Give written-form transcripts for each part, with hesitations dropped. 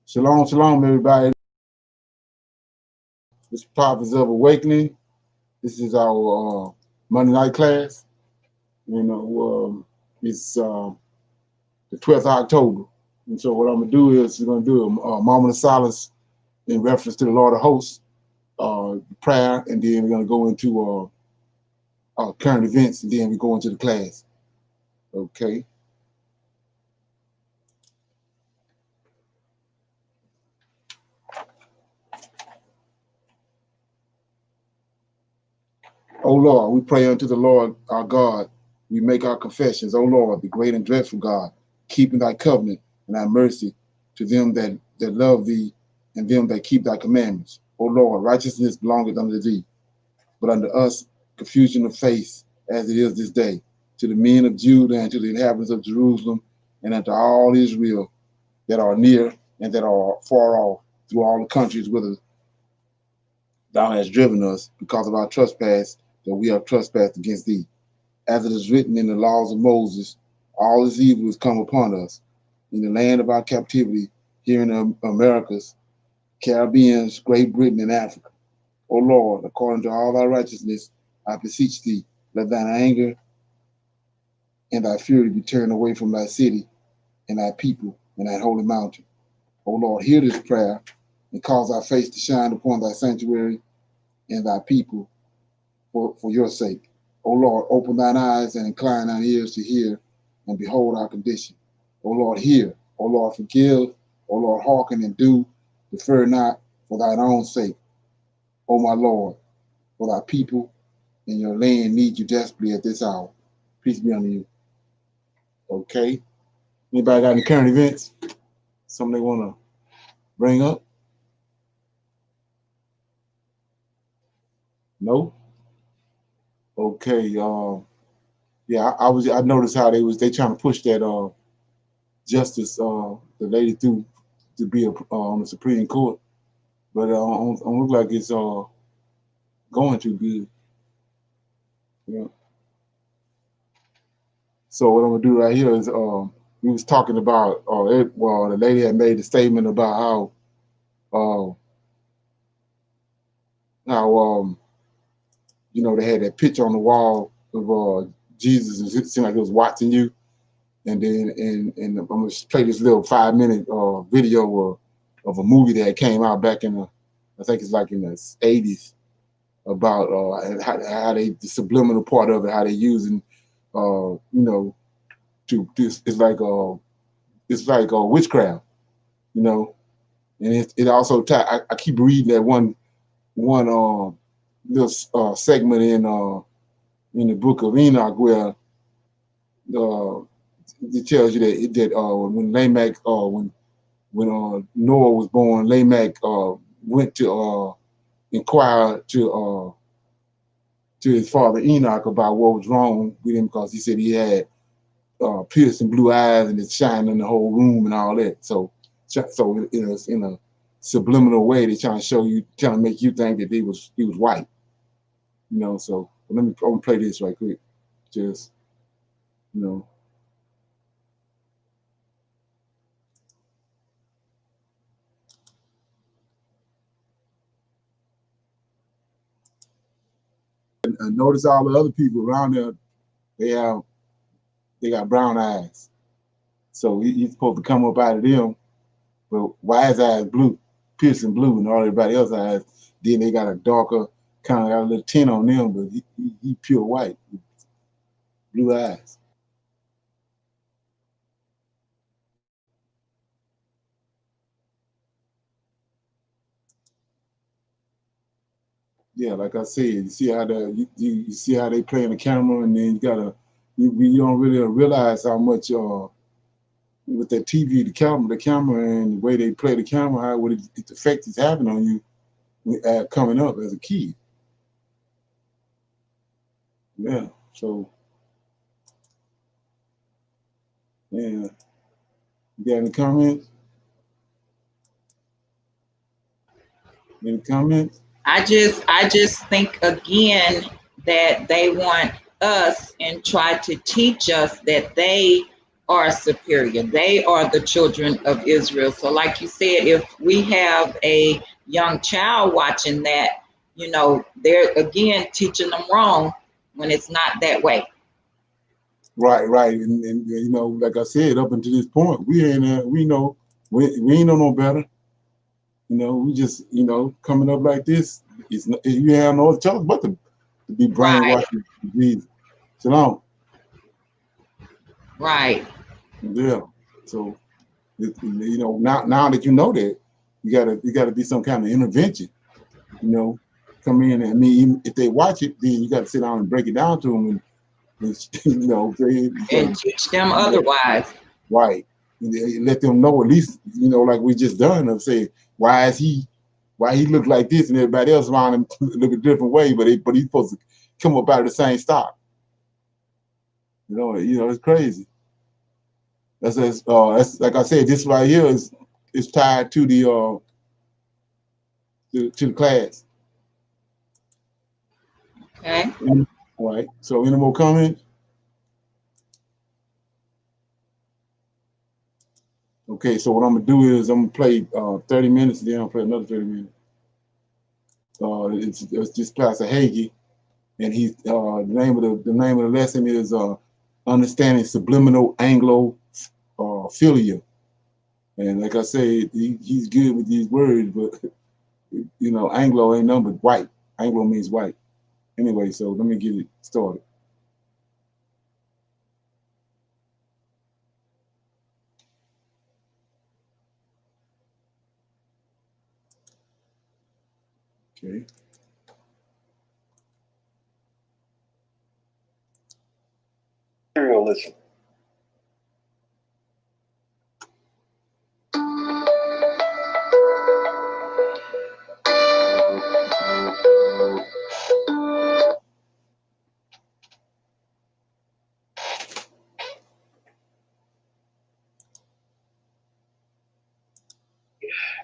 Shalom, shalom, everybody. This is Prophets of Awakening. This is our Monday night class. It's the 12th of October. And so what I'm going to do is we're going to do a moment of silence in reference to the Lord of Hosts, prayer, and then we're going to go into current events, and then we go into the class. Okay. O Lord, we pray unto the Lord our God. We make our confessions. O Lord, the great and dreadful God, keeping thy covenant and thy mercy to them that love thee and them that keep thy commandments. O Lord, righteousness belongeth unto thee, but unto us confusion of faith as it is this day. To the men of Judah and to the inhabitants of Jerusalem and unto all Israel that are near and that are far off through all the countries whither thou hast driven us because of our trespass, that we have trespassed against thee. As it is written in the laws of Moses, all this evil is come upon us. In the land of our captivity, here in the Americas, Caribbean, Great Britain, and Africa. O Lord, according to all thy righteousness, I beseech thee, let thine anger and thy fury be turned away from thy city and thy people and thy holy mountain. O Lord, hear this prayer and cause thy face to shine upon thy sanctuary and thy people for your sake. O Lord, open thine eyes and incline thine ears to hear and behold our condition. O Lord, hear. O Lord, forgive. O Lord, hearken and do. Defer not for thine own sake. O my Lord, for thy people and your land need you desperately at this hour. Peace be unto you. Okay. Anybody got any current events? Something they want to bring up? No? Okay. Yeah, I noticed how they trying to push that justice, the lady through to be on the Supreme Court, but it don't look like it's going too good. Yeah. So what I'm gonna do right here is we was talking about the lady had made a statement about how they had that picture on the wall of Jesus, and it seemed like it was watching you. And then and I'm gonna play this little 5-minute video of a movie that came out back in I think it's like in the 80s, about how they, the subliminal part of it, how they using to this, it's like witchcraft, and it also I keep reading that one little segment in the book of Enoch where it tells you that when Lamech when Noah was born, Lamech went to inquire to his father Enoch about what was wrong with him, because he said he had piercing blue eyes and it's shining in the whole room and all that. So in a subliminal way, they trying to make you think that he was white. So I'm gonna play this right quick. Just and notice all the other people around there, they got brown eyes. So he's supposed to come up out of them, but why his eyes blue, piercing blue, and all everybody else's eyes, then they got a darker, kind of got a little tint on them, but he pure white, blue eyes. Yeah, like I said, you see how you see how they play in the camera, and then you don't really realize how much with that TV, the camera, and the way they play the camera, what the effect it's having on you coming up as a kid. Yeah. So yeah, you got any comments? Any comments? I just think again that they want us and try to teach us that they are superior. They are the children of Israel. So like you said, if we have a young child watching that, you know, they're again teaching them wrong when it's not that way. Right, right. And you know, like I said, up until this point, we ain't we know we ain't know no better. You know, we just, you know, coming up like this, you have no other choice but to be Right, brainwashed with Jesus. Shalom. right. Yeah. So you know, now that you know that, you gotta be some kind of intervention. You know, come in and I mean, even if they watch it, then you got to sit down and break it down to them, and you know, you And gotta, teach them you know, otherwise. right. And let them know at least, you know, like we just done of say, why he look like this and everybody else around him look a different way, but he's supposed to come up out of the same stock. You know, it's crazy. That's like I said, this right here is tied to the to the class. Okay. All right. So any more comments? Okay, so what I'm gonna do is I'm gonna play 30 minutes, then I'll play another 30 minutes. It's just Pastor Hagee, and he's the name of the lesson is understanding subliminal Anglo philia. And like I said, he's good with these words, but you know, Anglo ain't nothing but white. Anglo means white. Anyway, so let me get it started. Okay. Materialism.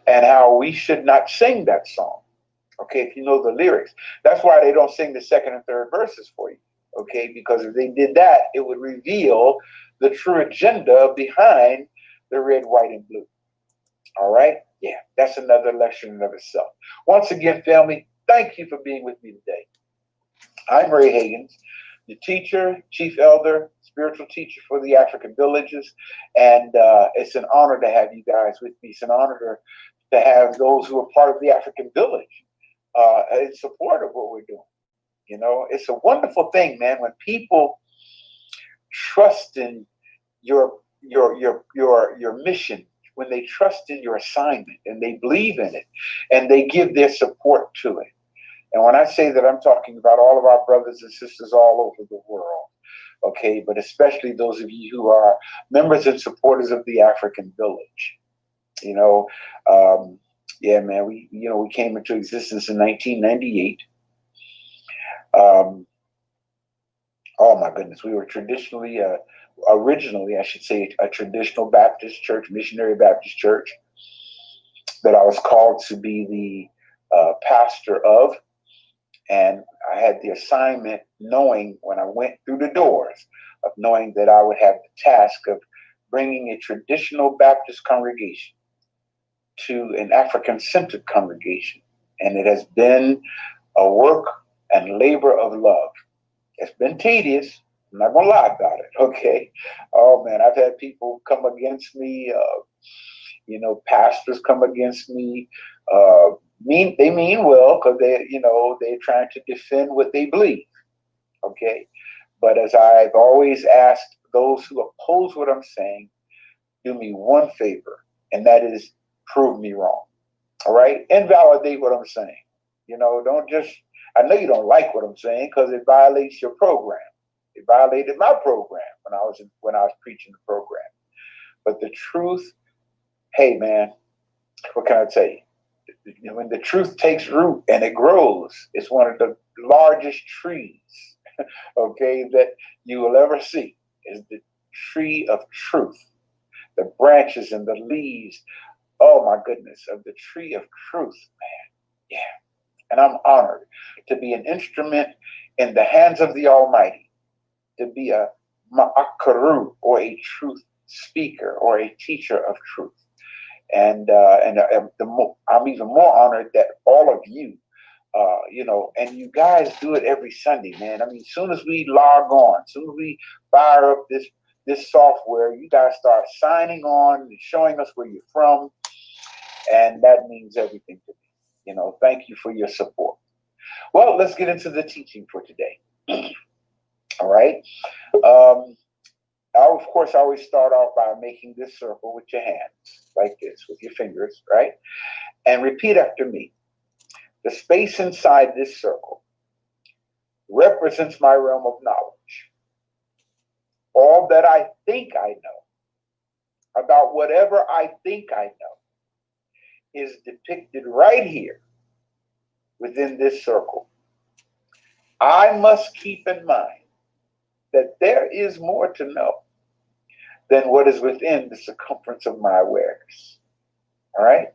And how we should not sing that song. Okay, if you know the lyrics. That's why they don't sing the second and third verses for you. Okay, because if they did that, it would reveal the true agenda behind the red, white, and blue. All right? Yeah, that's another lecture in and of itself. Once again, family, thank you for being with me today. I'm Ray Hagins, the teacher, chief elder, spiritual teacher for the African villages. And it's an honor to have you guys with me. It's an honor to have those who are part of the African village in support of what we're doing. You know, it's a wonderful thing, man, when people trust in your mission, when they trust in your assignment and they believe in it and they give their support to it. And when I say that, I'm talking about all of our brothers and sisters all over the world, okay, but especially those of you who are members and supporters of the African village. You know, yeah, man, we came into existence in 1998. Oh my goodness, we were originally, I should say, a traditional Baptist church, missionary Baptist church, that I was called to be the pastor of. And I had the assignment, knowing when I went through the doors, of knowing that I would have the task of bringing a traditional Baptist congregation to an African-centered congregation. And it has been a work and labor of love. It's been tedious. I'm not going to lie about it, okay? Oh, man, I've had people come against me, pastors come against me. They mean well because they're trying to defend what they believe, okay? But as I've always asked those who oppose what I'm saying, do me one favor, and that is prove me wrong, all right? Invalidate what I'm saying. Don't just, I know you don't like what I'm saying because it violates your program. It violated my program when I was preaching the program. But the truth, hey man, what can I tell you? When the truth takes root and it grows, it's one of the largest trees, okay, that you will ever see is the tree of truth. The branches and the leaves, oh my goodness, of the tree of truth, man. Yeah. And I'm honored to be an instrument in the hands of the Almighty, to be a ma'akaru, or a truth speaker or a teacher of truth. And I'm even more honored that all of you, and you guys do it every Sunday, man. I mean, as soon as we log on, as soon as we fire up this software, you guys start signing on and showing us where you're from, and that means everything to me. Thank you for your support. Well, let's get into the teaching for today. All right. Of course, I always start off by making this circle with your hands, like this, with your fingers, right? And repeat after me. The space inside this circle represents my realm of knowledge. All that I think I know about whatever I think I know is depicted right here within this circle. I must keep in mind that there is more to know than what is within the circumference of my awareness. All right?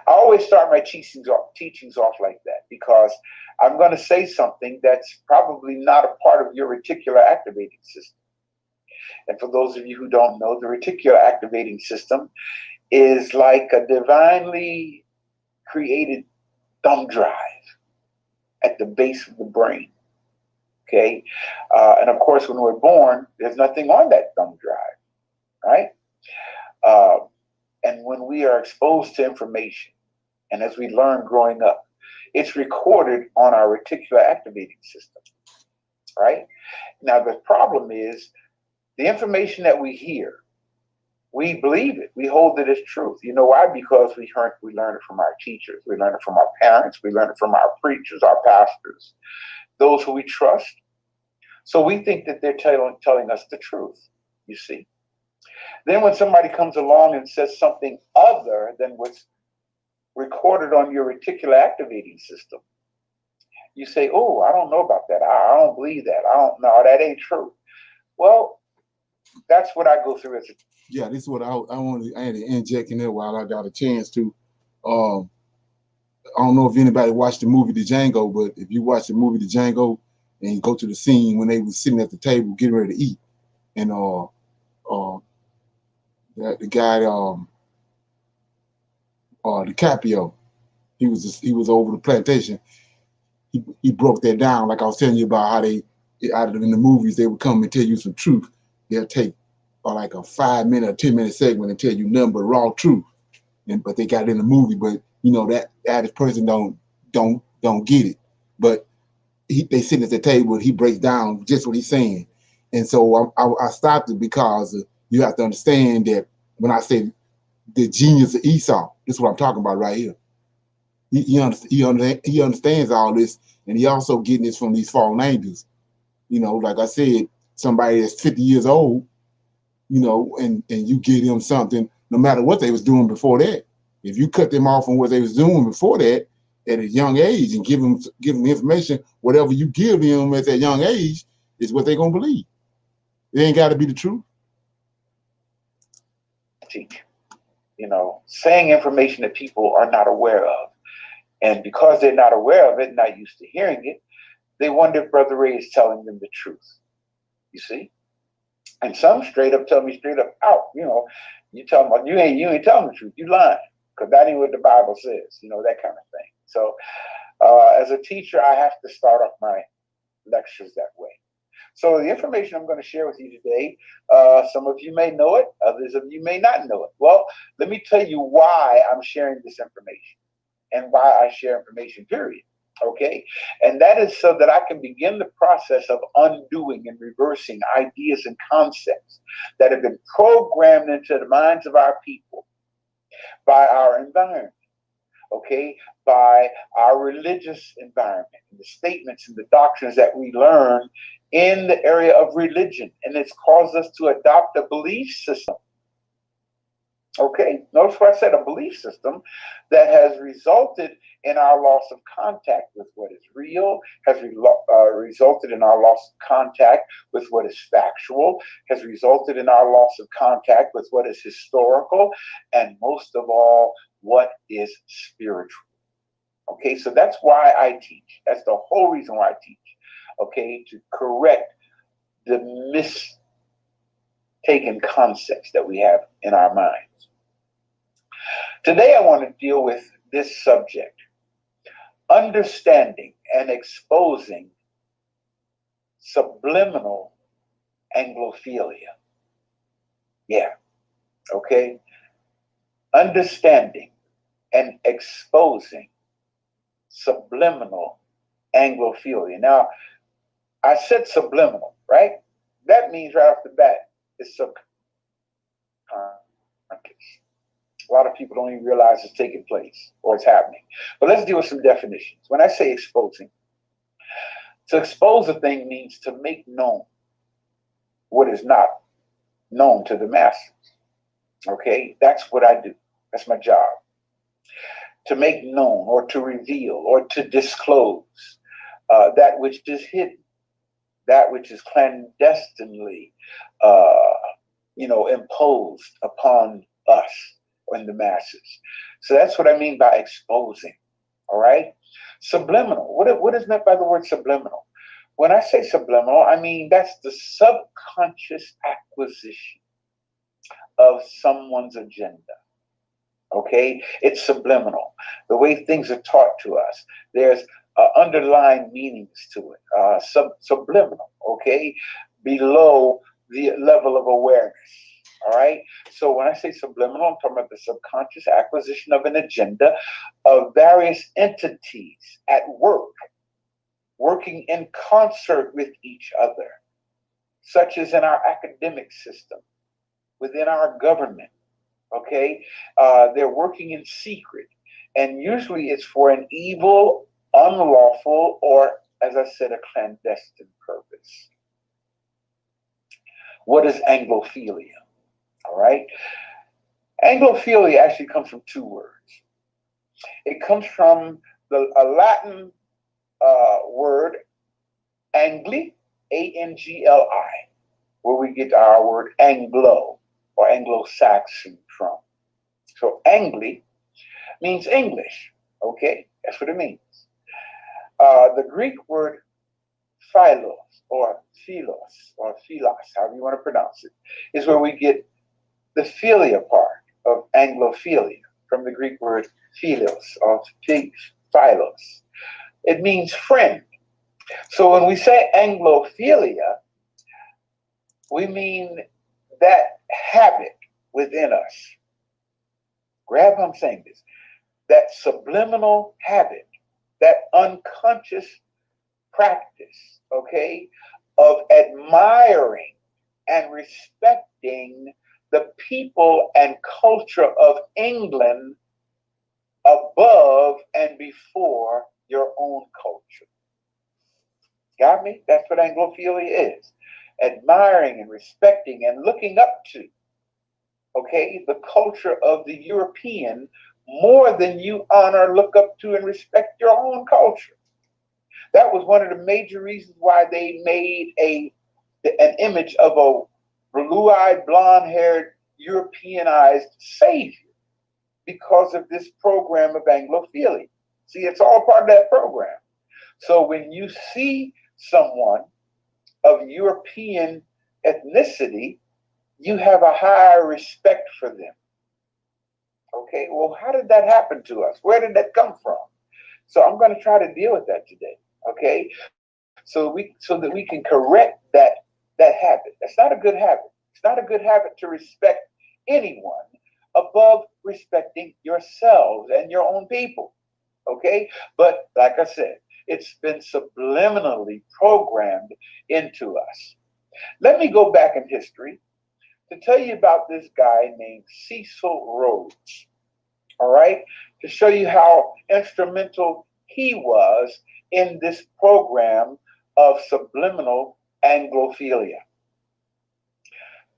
I always start my teachings off like that because I'm going to say something that's probably not a part of your reticular activating system. And for those of you who don't know, the reticular activating system is like a divinely created thumb drive at the base of the brain. Okay? And of course, when we're born, there's nothing on that thumb drive, right? And when we are exposed to information, and as we learn growing up, it's recorded on our reticular activating system, right? Now, the problem is the information that we hear, we believe it. We hold it as truth. You know why? Because we learn it from our teachers. We learn it from our parents. We learn it from our preachers, our pastors, those who we trust. So we think that they're telling us the truth, you see. Then when somebody comes along and says something other than what's recorded on your reticular activating system, you say, oh, I don't know about that. I don't believe that. I don't know. That ain't true. Well, that's what I go through as a... Yeah, this is what I had to inject in there while I got a chance to. I don't know if anybody watched the movie The Django, but if you watch the movie The Django and you go to the scene when they were sitting at the table getting ready to eat, and the guy DiCaprio, he was over the plantation. He broke that down, like I was telling you about how in the movies they would come and tell you some truth. They'll take like a 5-minute or 10-minute segment and tell you nothing but raw truth. But they got it in the movie, but that average person don't get it. But they sit at the table, he breaks down just what he's saying. And so I stopped it because you have to understand that when I say the genius of Esau, this is what I'm talking about right here. He understands all this, and he also getting this from these fallen angels. Like I said, somebody that's 50 years old, and you give them something, no matter what they was doing before that. If you cut them off from what they was doing before that at a young age and give them information, whatever you give them at that young age is what they're gonna believe. It ain't got to be the truth. Teach, saying information that people are not aware of. And because they're not aware of it, not used to hearing it, they wonder if Brother Ray is telling them the truth. You see? And some straight up tell me straight up out, you tell them, you ain't telling the truth, you lying, because that ain't what the Bible says, that kind of thing. So as a teacher, I have to start off my lectures that way. So the information I'm going to share with you today, some of you may know it, others of you may not know it. Well, let me tell you why I'm sharing this information and why I share information, period. Okay? And that is so that I can begin the process of undoing and reversing ideas and concepts that have been programmed into the minds of our people by our environment, okay, by our religious environment, and the statements and the doctrines that we learn in the area of religion. And it's caused us to adopt a belief system. Okay, notice what I said, a belief system that has resulted in our loss of contact with what is real, has resulted in our loss of contact with what is factual, has resulted in our loss of contact with what is historical, and most of all, what is spiritual. Okay, so that's why I teach. That's the whole reason why I teach. Okay, to correct the taken concepts that we have in our minds. Today, I want to deal with this subject: understanding and exposing subliminal Anglophilia. Yeah, okay. Understanding and exposing subliminal Anglophilia. Now, I said subliminal, right? That means right off the bat, it's subconscious. A lot of people don't even realize it's taking place or it's happening. But let's deal with some definitions. When I say exposing, to expose a thing means to make known what is not known to the masses. Okay, that's what I do. That's my job. To make known or to reveal or to disclose that which is hidden, that which is clandestinely, imposed upon us and the masses. So that's what I mean by exposing. All right. Subliminal. What is meant by the word subliminal? When I say subliminal, I mean that's the subconscious acquisition of someone's agenda. Okay, it's subliminal. The way things are taught to us, there's underlying meanings to it. Subliminal. Okay, below the level of awareness. All right. So when I say subliminal, I'm talking about the subconscious acquisition of an agenda of various entities at work, working in concert with each other, such as in our academic system, within our government. Okay, they're working in secret, and usually it's for an evil, unlawful, or, as I said, a clandestine purpose. What is Anglophilia? All right, Anglophilia actually comes from two words. It comes from a Latin word, angli, A-N-G-L-I, where we get our word Anglo or Anglo-Saxon from. So Angli means English. Okay, that's what it means. The Greek word philos or philos, however you want to pronounce it, is where we get the philia part of Anglophilia from the Greek word philos or philos. It means friend. So when we say Anglophilia, we mean that habit within us. Grab how I'm saying this. That subliminal habit, that unconscious practice, okay, of admiring and respecting the people and culture of England above and before your own culture. Got me? That's what Anglophilia is. Admiring and respecting and looking up to, okay, the culture of the European more than you honor, look up to, and respect your own culture. That was one of the major reasons why they made an image of a blue-eyed, blonde-haired, Europeanized savior because of this program of Anglophilia. See, it's all part of that program. So when you see someone of European ethnicity, you have a higher respect for them. Okay, well, how did that happen to us? Where did that come from? So I'm going to try to deal with that today. Okay, so that we can correct that habit. That's not a good habit. It's not a good habit to respect anyone above respecting yourselves and your own people. Okay, but like I said, it's been subliminally programmed into us. Let me go back in history to tell you about this guy named Cecil Rhodes. All right, to show you how instrumental he was in this program of subliminal Anglophilia.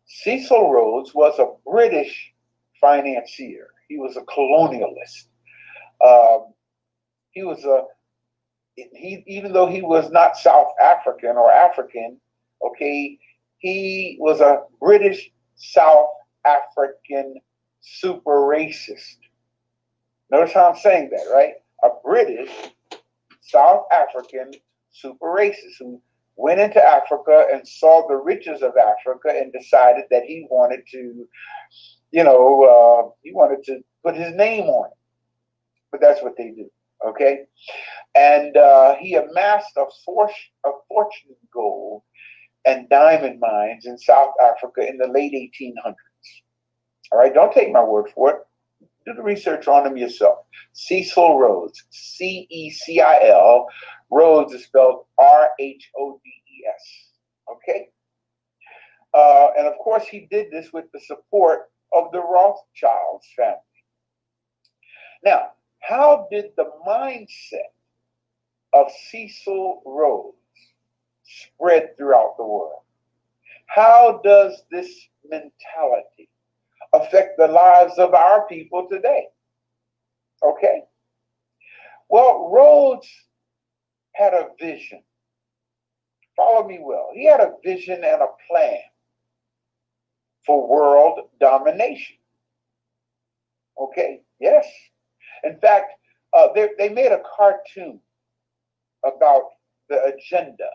Cecil Rhodes was a British financier. He was a colonialist. Even though he was not South African or African, okay, he was a British South African super racist. Notice how I'm saying that, right? A British South African super racist who went into Africa and saw the riches of Africa and decided that he wanted to, he wanted to put his name on it. But that's what they do, okay? And he amassed a fortune in gold and diamond mines in South Africa in the late 1800s. All right, don't take my word for it. Do the research on him yourself. Cecil Rhodes, C-E-C-I-L. Rhodes is spelled R-H-O-D-E-S. Okay? And of course, he did this with the support of the Rothschilds family. Now, how did the mindset of Cecil Rhodes spread throughout the world? How does this mentality affect the lives of our people today? Okay. Well, Rhodes had a vision. Follow me well. He had a vision and a plan for world domination. Okay. Yes. In fact, they made a cartoon about the agenda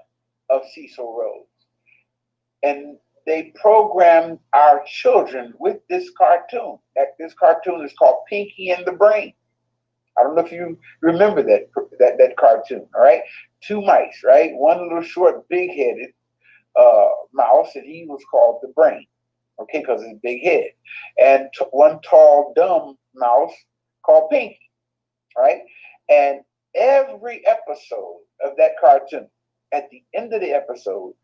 of Cecil Rhodes. And they programmed our children with this cartoon. This cartoon is called Pinky and the Brain. I don't know if you remember that cartoon, all right? Two mice, right? One little short, big-headed mouse, and he was called the Brain, okay, because his big head. And one tall, dumb mouse called Pinky, right? And every episode of that cartoon, at the end of the episode,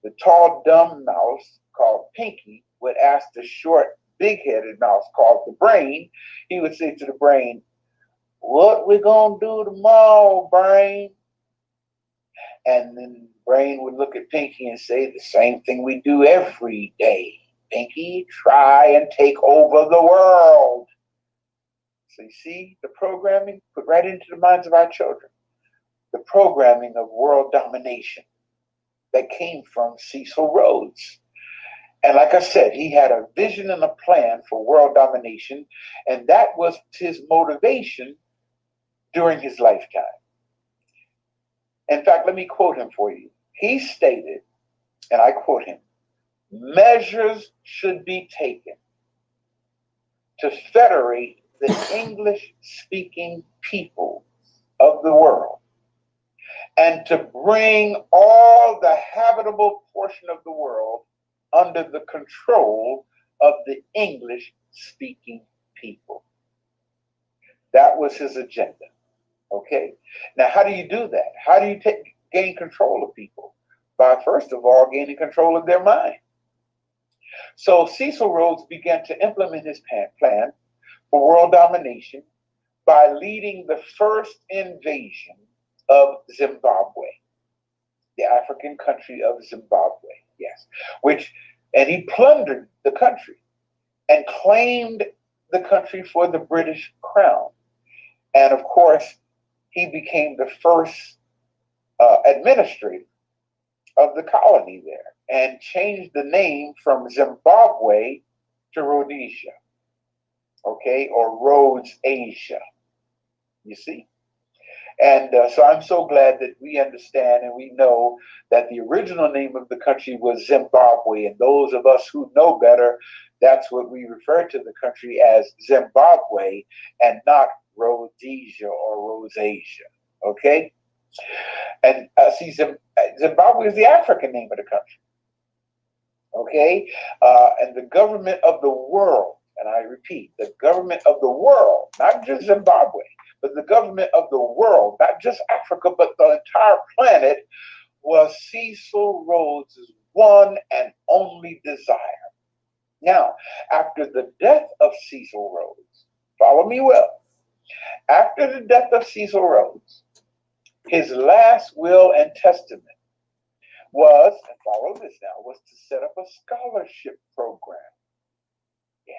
the tall, dumb mouse called Pinky would ask the short, big-headed mouse called the Brain. He would say to the Brain, "What we gonna do tomorrow, Brain?" And then Brain would look at Pinky and say, "The same thing we do every day. Pinky, try and take over the world." So you see the programming put right into the minds of our children. The programming of world domination that came from Cecil Rhodes. And like I said, he had a vision and a plan for world domination, and that was his motivation during his lifetime. In fact, let me quote him for you. He stated, and I quote him, "Measures should be taken to federate the English-speaking people of the world and to bring all the habitable portion of the world under the control of the English-speaking people." That was his agenda. Okay. Now, how do you do that? How do you gain control of people? By, first of all, gaining control of their mind. So Cecil Rhodes began to implement his plan for world domination by leading the first invasion of Zimbabwe, the African country of Zimbabwe, yes, and he plundered the country and claimed the country for the British crown. And of course, he became the first administrator of the colony there and changed the name from Zimbabwe to Rhodesia, okay, or Rhodes Asia, you see? And so I'm so glad that we understand and we know that the original name of the country was Zimbabwe. And those of us who know better, that's what we refer to the country as, Zimbabwe, and not Rhodesia or Rosasia. Okay? And see, Zimbabwe is the African name of the country. Okay? And the government of the world, and I repeat, the government of the world, not just Zimbabwe, but the government of the world, not just Africa, but the entire planet, was Cecil Rhodes' one and only desire. Now, after the death of Cecil Rhodes, follow me well, after the death of Cecil Rhodes, his last will and testament was, and follow this now, was to set up a scholarship program. Yeah.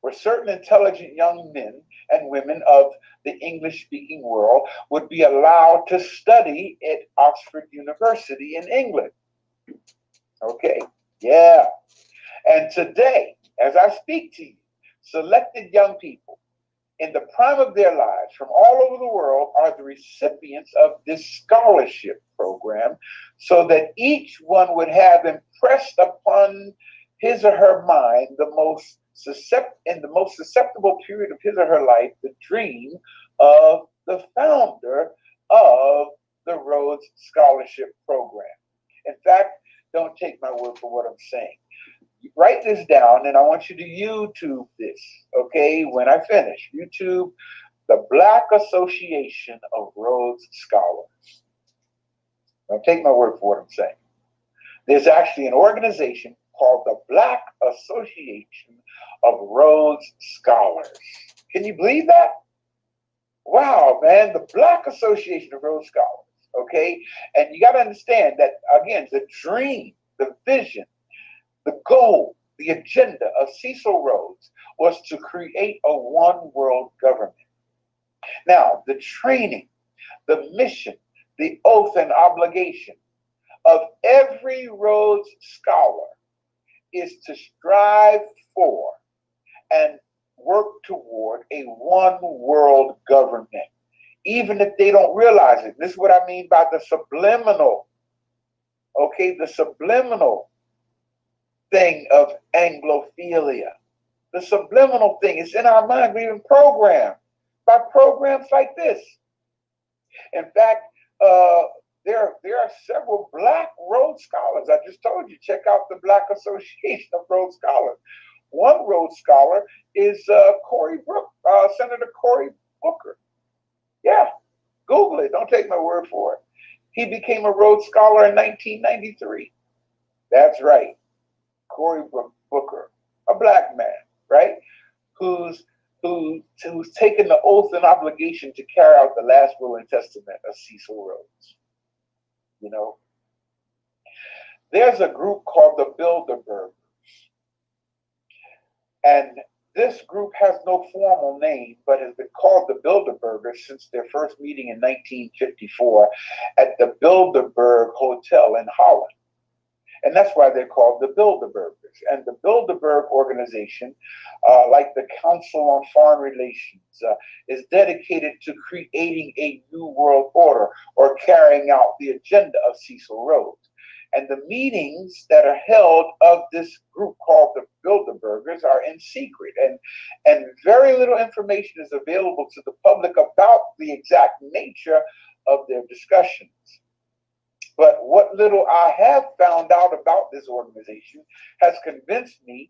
Where certain intelligent young men and women of the English-speaking world would be allowed to study at Oxford University in England. Okay, yeah. And today, as I speak to you, selected young people in the prime of their lives from all over the world are the recipients of this scholarship program, so that each one would have impressed upon his or her mind in the most susceptible period of his or her life, the dream of the founder of the Rhodes Scholarship Program. In fact, don't take my word for what I'm saying. Write this down, and I want you to YouTube this, okay? When I finish, YouTube the Black Association of Rhodes Scholars. Don't take my word for what I'm saying. There's actually an organization called the Black Association of Rhodes Scholars. Can you believe that? Wow, man, the Black Association of Rhodes Scholars, okay? And you got to understand that, again, the dream, the vision, the goal, the agenda of Cecil Rhodes was to create a one-world government. Now, the training, the mission, the oath and obligation of every Rhodes Scholar is to strive for and work toward a one-world government, even if they don't realize it. This is what I mean by the subliminal, okay, the subliminal thing of Anglophilia. The subliminal thing is in our mind. We've been programmed by programs like this. In fact, there are several Black Rhodes Scholars. I just told you, check out the Black Association of Rhodes Scholars. One Rhodes Scholar is Senator Cory Booker. Yeah, Google it. Don't take my word for it. He became a Rhodes Scholar in 1993. That's right. Cory Booker, a Black man, right? Who's taken the oath and obligation to carry out the last will and testament of Cecil Rhodes. You know, there's a group called the Bilderbergers, and this group has no formal name, but has been called the Bilderbergers since their first meeting in 1954 at the Bilderberg Hotel in Holland. And that's why they're called the Bilderbergers. And the Bilderberg organization, like the Council on Foreign Relations, is dedicated to creating a new world order or carrying out the agenda of Cecil Rhodes. And the meetings that are held of this group called the Bilderbergers are in secret. And very little information is available to the public about the exact nature of their discussions. But what little I have found out about this organization has convinced me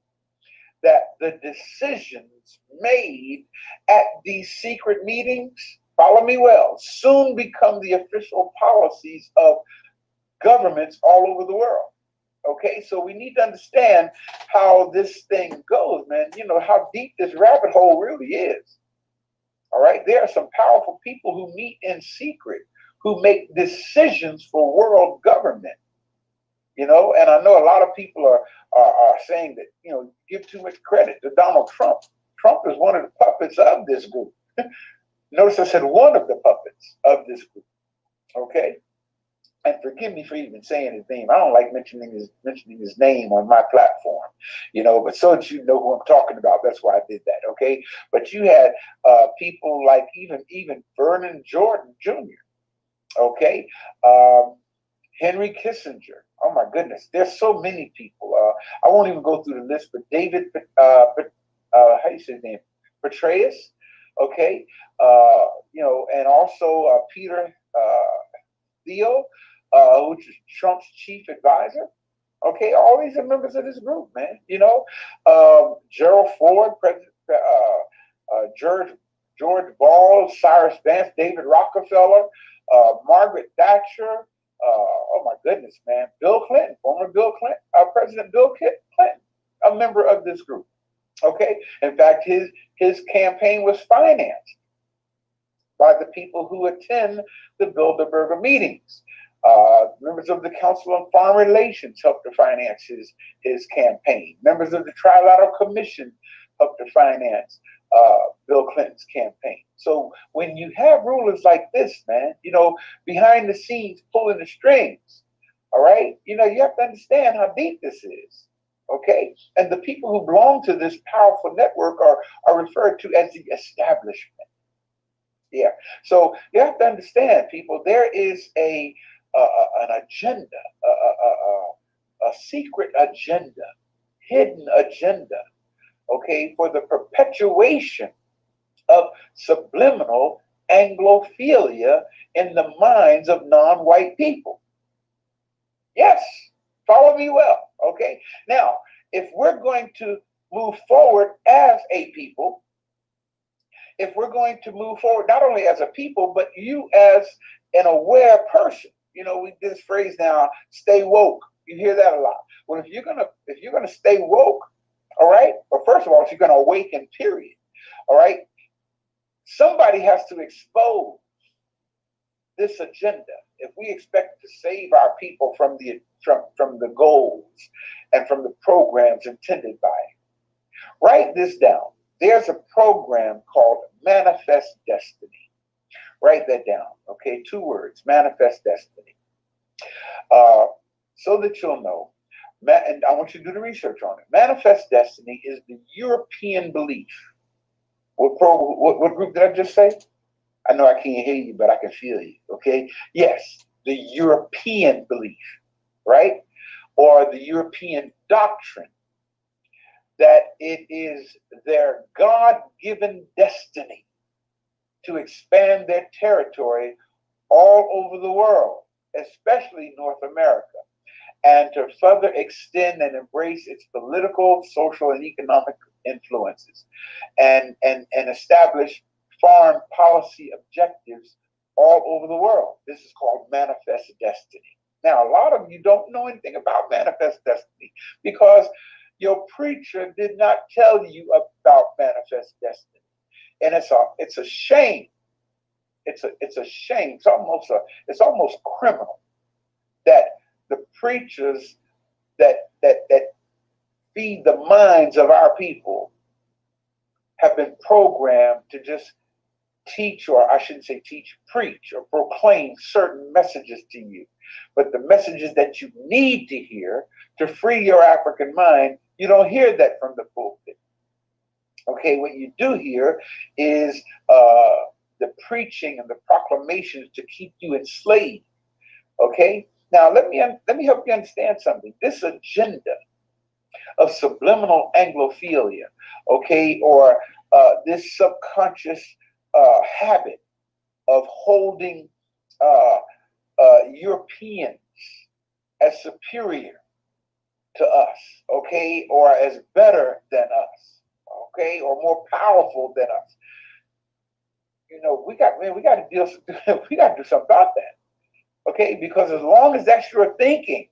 that the decisions made at these secret meetings, follow me well, soon become the official policies of governments all over the world. Okay, so we need to understand how this thing goes, man. You know, how deep this rabbit hole really is. All right, there are some powerful people who meet in secret, who make decisions for world government, you know. And I know a lot of people are saying that, you know, give too much credit to Donald Trump. Trump is one of the puppets of this group. Notice I said one of the puppets of this group, okay? And forgive me for even saying his name. I don't like mentioning his name on my platform, you know, but so that you know who I'm talking about, that's why I did that, okay? But you had people like even Vernon Jordan Jr., okay, Henry Kissinger. Oh my goodness, there's so many people. I won't even go through the list, but David, how do you say his name? Petraeus, okay, you know, and also Peter Thiel, which is Trump's chief advisor. Okay, all these are members of this group, man. You know, Gerald Ford, President, George Ball, Cyrus Vance, David Rockefeller, Margaret Thatcher, oh my goodness, man, Bill Clinton, former Bill Clinton, President Bill Clinton, a member of this group. Okay, in fact, his campaign was financed by the people who attend the Bilderberger meetings. Members of the Council on Foreign Relations helped to finance his campaign. Members of the Trilateral Commission helped to finance Bill Clinton's campaign. So when you have rulers like this, man, you know, behind the scenes pulling the strings, all right, you know, you have to understand how deep this is. Okay? And the people who belong to this powerful network are referred to as the establishment. Yeah. So you have to understand, people, there is an agenda, a secret agenda, hidden agenda, okay, for the perpetuation of subliminal Anglophilia in the minds of non-white people. Yes, follow me well, okay? Now, if we're going to move forward as a people, if we're going to move forward not only as a people, but you as an aware person, you know, we this phrase now, stay woke. You hear that a lot. Well, if you're gonna stay woke, all right, well, first of all, if you're gonna awaken, period, all right, somebody has to expose this agenda if we expect to save our people from the goals and from the programs intended by it. Write this down. There's a program called Manifest Destiny. Write that down, okay? 2 words, Manifest Destiny. So that you'll know, and I want you to do the research on it. Manifest Destiny is the European belief. What group did I just say? I know I can't hear you, but I can feel you, okay? Yes, the European belief, right? Or the European doctrine that it is their God-given destiny to expand their territory all over the world, especially North America, and to further extend and embrace its political, social, and economic influences, and establish foreign policy objectives all over the world. This is called Manifest Destiny. Now, a lot of you don't know anything about Manifest Destiny because your preacher did not tell you about Manifest Destiny, and it's a shame. It's a shame. It's almost criminal that the preachers that feed the minds of our people have been programmed to just teach, or I shouldn't say teach, preach or proclaim certain messages to you. But the messages that you need to hear to free your African mind, you don't hear that from the pulpit. Okay, what you do hear is the preaching and the proclamations to keep you enslaved. Okay, now let me help you understand something. This agenda of subliminal Anglophilia, okay, or this subconscious habit of holding Europeans as superior to us, okay, or as better than us, okay, or more powerful than us. You know, we got to do something about that, okay? Because as long as that's your thinking,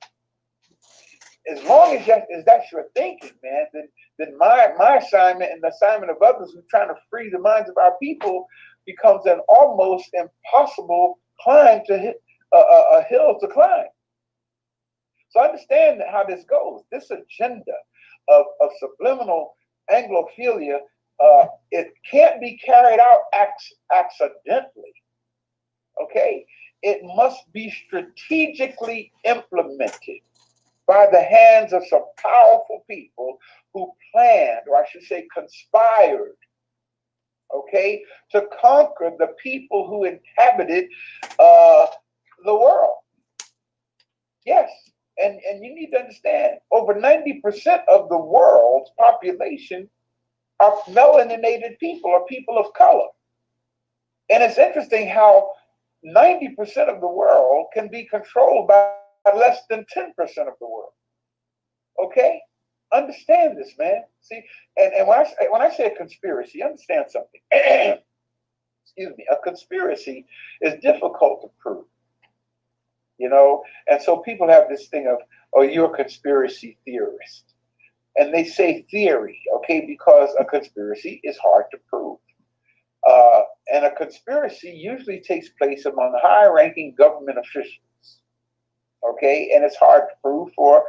as long as that's your thinking, man, then my assignment and the assignment of others who are trying to free the minds of our people becomes an almost impossible climb to hit, a hill to climb. So understand how this goes. This agenda of subliminal Anglophilia, it can't be carried out accidentally. Okay, it must be strategically implemented by the hands of some powerful people who planned, or I should say conspired, okay, to conquer the people who inhabited the world. Yes, and you need to understand, over 90% of the world's population are melaninated people, or people of color. And it's interesting how 90% of the world can be controlled by less than 10% of the world. Okay? Understand this, man. See, and when I say a conspiracy, understand something. Excuse me. A conspiracy is difficult to prove. You know, and so people have this thing of, oh, you're a conspiracy theorist. And they say theory, okay, because a conspiracy is hard to prove. And a conspiracy usually takes place among high-ranking government officials, okay? And it's hard to prove for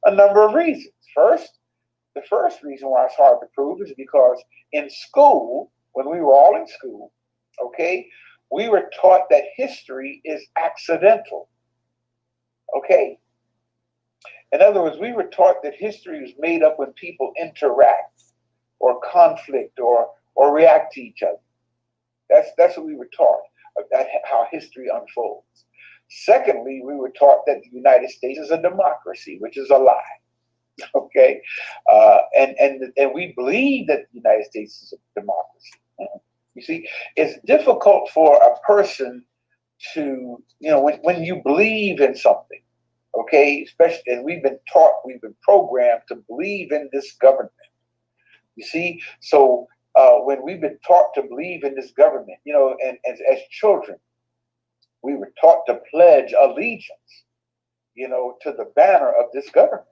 a number of reasons. The first reason why it's hard to prove is because in school, when we were all in school, okay, we were taught that history is accidental, okay? In other words, we were taught that history was made up when people interact or conflict or react to each other. That's what we were taught, about how history unfolds. Secondly, we were taught that the United States is a democracy, which is a lie. Okay, and we believe that the United States is a democracy. You see, it's difficult for a person to, when you believe in something, okay, especially, and we've been programmed to believe in this government. You see, so when we've been taught to believe in this government, and as children, we were taught to pledge allegiance, to the banner of this government.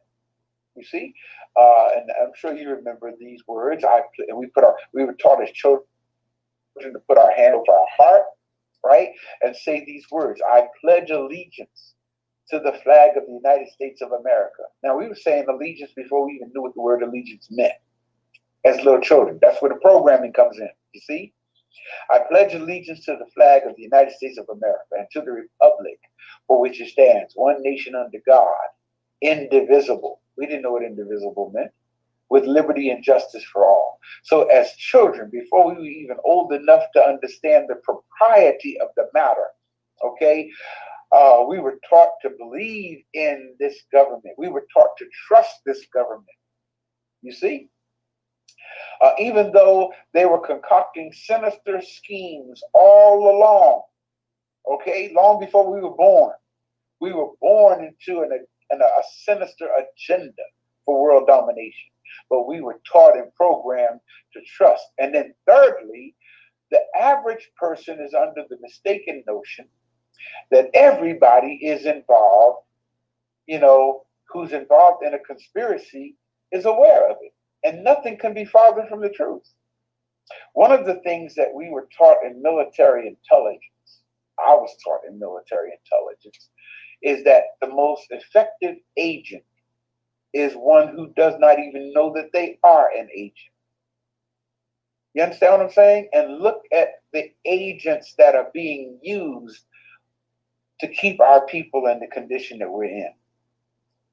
You see, and I'm sure you remember these words. We were taught as children to put our hand over our heart, right, and say these words: "I pledge allegiance to the flag of the United States of America." Now, we were saying allegiance before we even knew what the word allegiance meant. As little children, that's where the programming comes in. You see, I pledge allegiance to the flag of the United States of America and to the republic for which it stands, one nation under God, indivisible. We didn't know what indivisible meant. With liberty and justice for all. So as children, before we were even old enough to understand the propriety of the matter, okay, we were taught to believe in this government. We were taught to trust this government. You see? Even though they were concocting sinister schemes all along, okay, long before we were born. We were born into a sinister agenda for world domination. But we were taught and programmed to trust. And then thirdly, the average person is under the mistaken notion that everybody is involved, who's involved in a conspiracy is aware of it. And nothing can be farther from the truth. One of the things that we were taught in military intelligence, I was taught in military intelligence, is that the most effective agent is one who does not even know that they are an agent. You understand what I'm saying? And look at the agents that are being used to keep our people in the condition that we're in,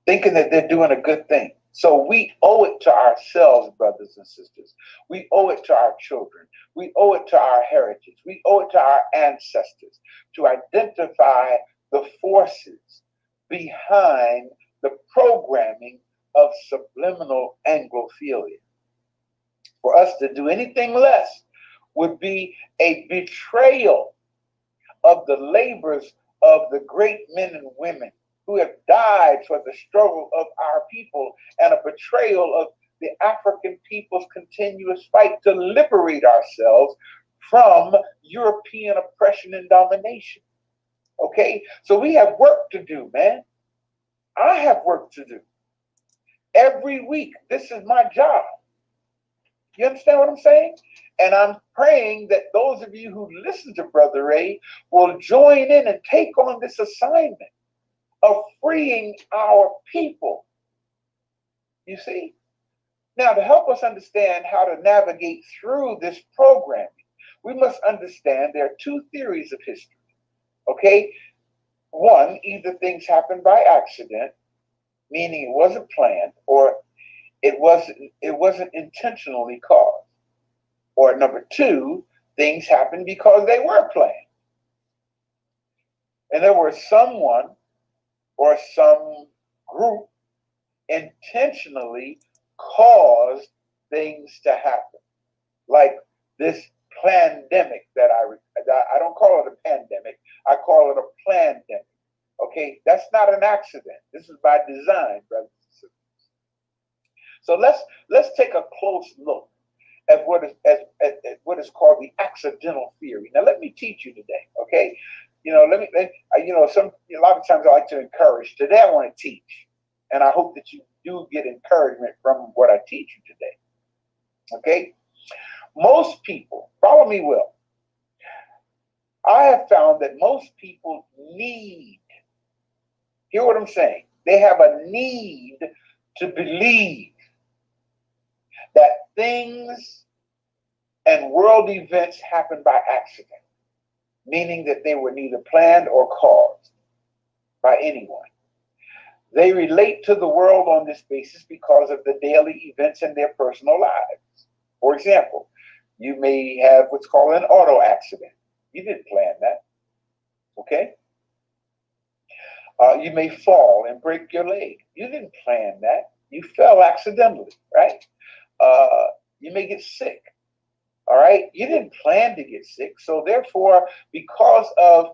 thinking that they're doing a good thing. So we owe it to ourselves, brothers and sisters. We owe it to our children. We owe it to our heritage. We owe it to our ancestors to identify the forces behind the programming of subliminal Anglophilia. For us to do anything less would be a betrayal of the labors of the great men and women who have died for the struggle of our people, and a betrayal of the African people's continuous fight to liberate ourselves from European oppression and domination. Okay? So we have work to do, man. I have work to do. Every week, this is my job. You understand what I'm saying? And I'm praying that those of you who listen to Brother Ray will join in and take on this assignment of freeing our people. You see? Now, to help us understand how to navigate through this programming, we must understand there are two theories of history. Okay? One, either things happen by accident, meaning it wasn't planned, or it wasn't intentionally caused. Or number two, things happened because they were planned. In other words, someone or some group intentionally caused things to happen. Like this pandemic that I don't call it a pandemic, I call it a plandemic. Okay, that's not an accident. This is by design, brothers and sisters. So let's take a close look at what is called the accidental theory. Now let me teach you today, okay? A lot of times I like to encourage. Today I want to teach, and I hope that you do get encouragement from what I teach you today. Okay? Most people, follow me well. I have found that most people need, hear what I'm saying, they have a need to believe that things and world events happen by accident, meaning that they were neither planned or caused by anyone. They relate to the world on this basis because of the daily events in their personal lives. For example, you may have what's called an auto accident. You didn't plan that, okay? You may fall and break your leg. You didn't plan that. You fell accidentally, right? You may get sick, all right? You didn't plan to get sick. So therefore, because of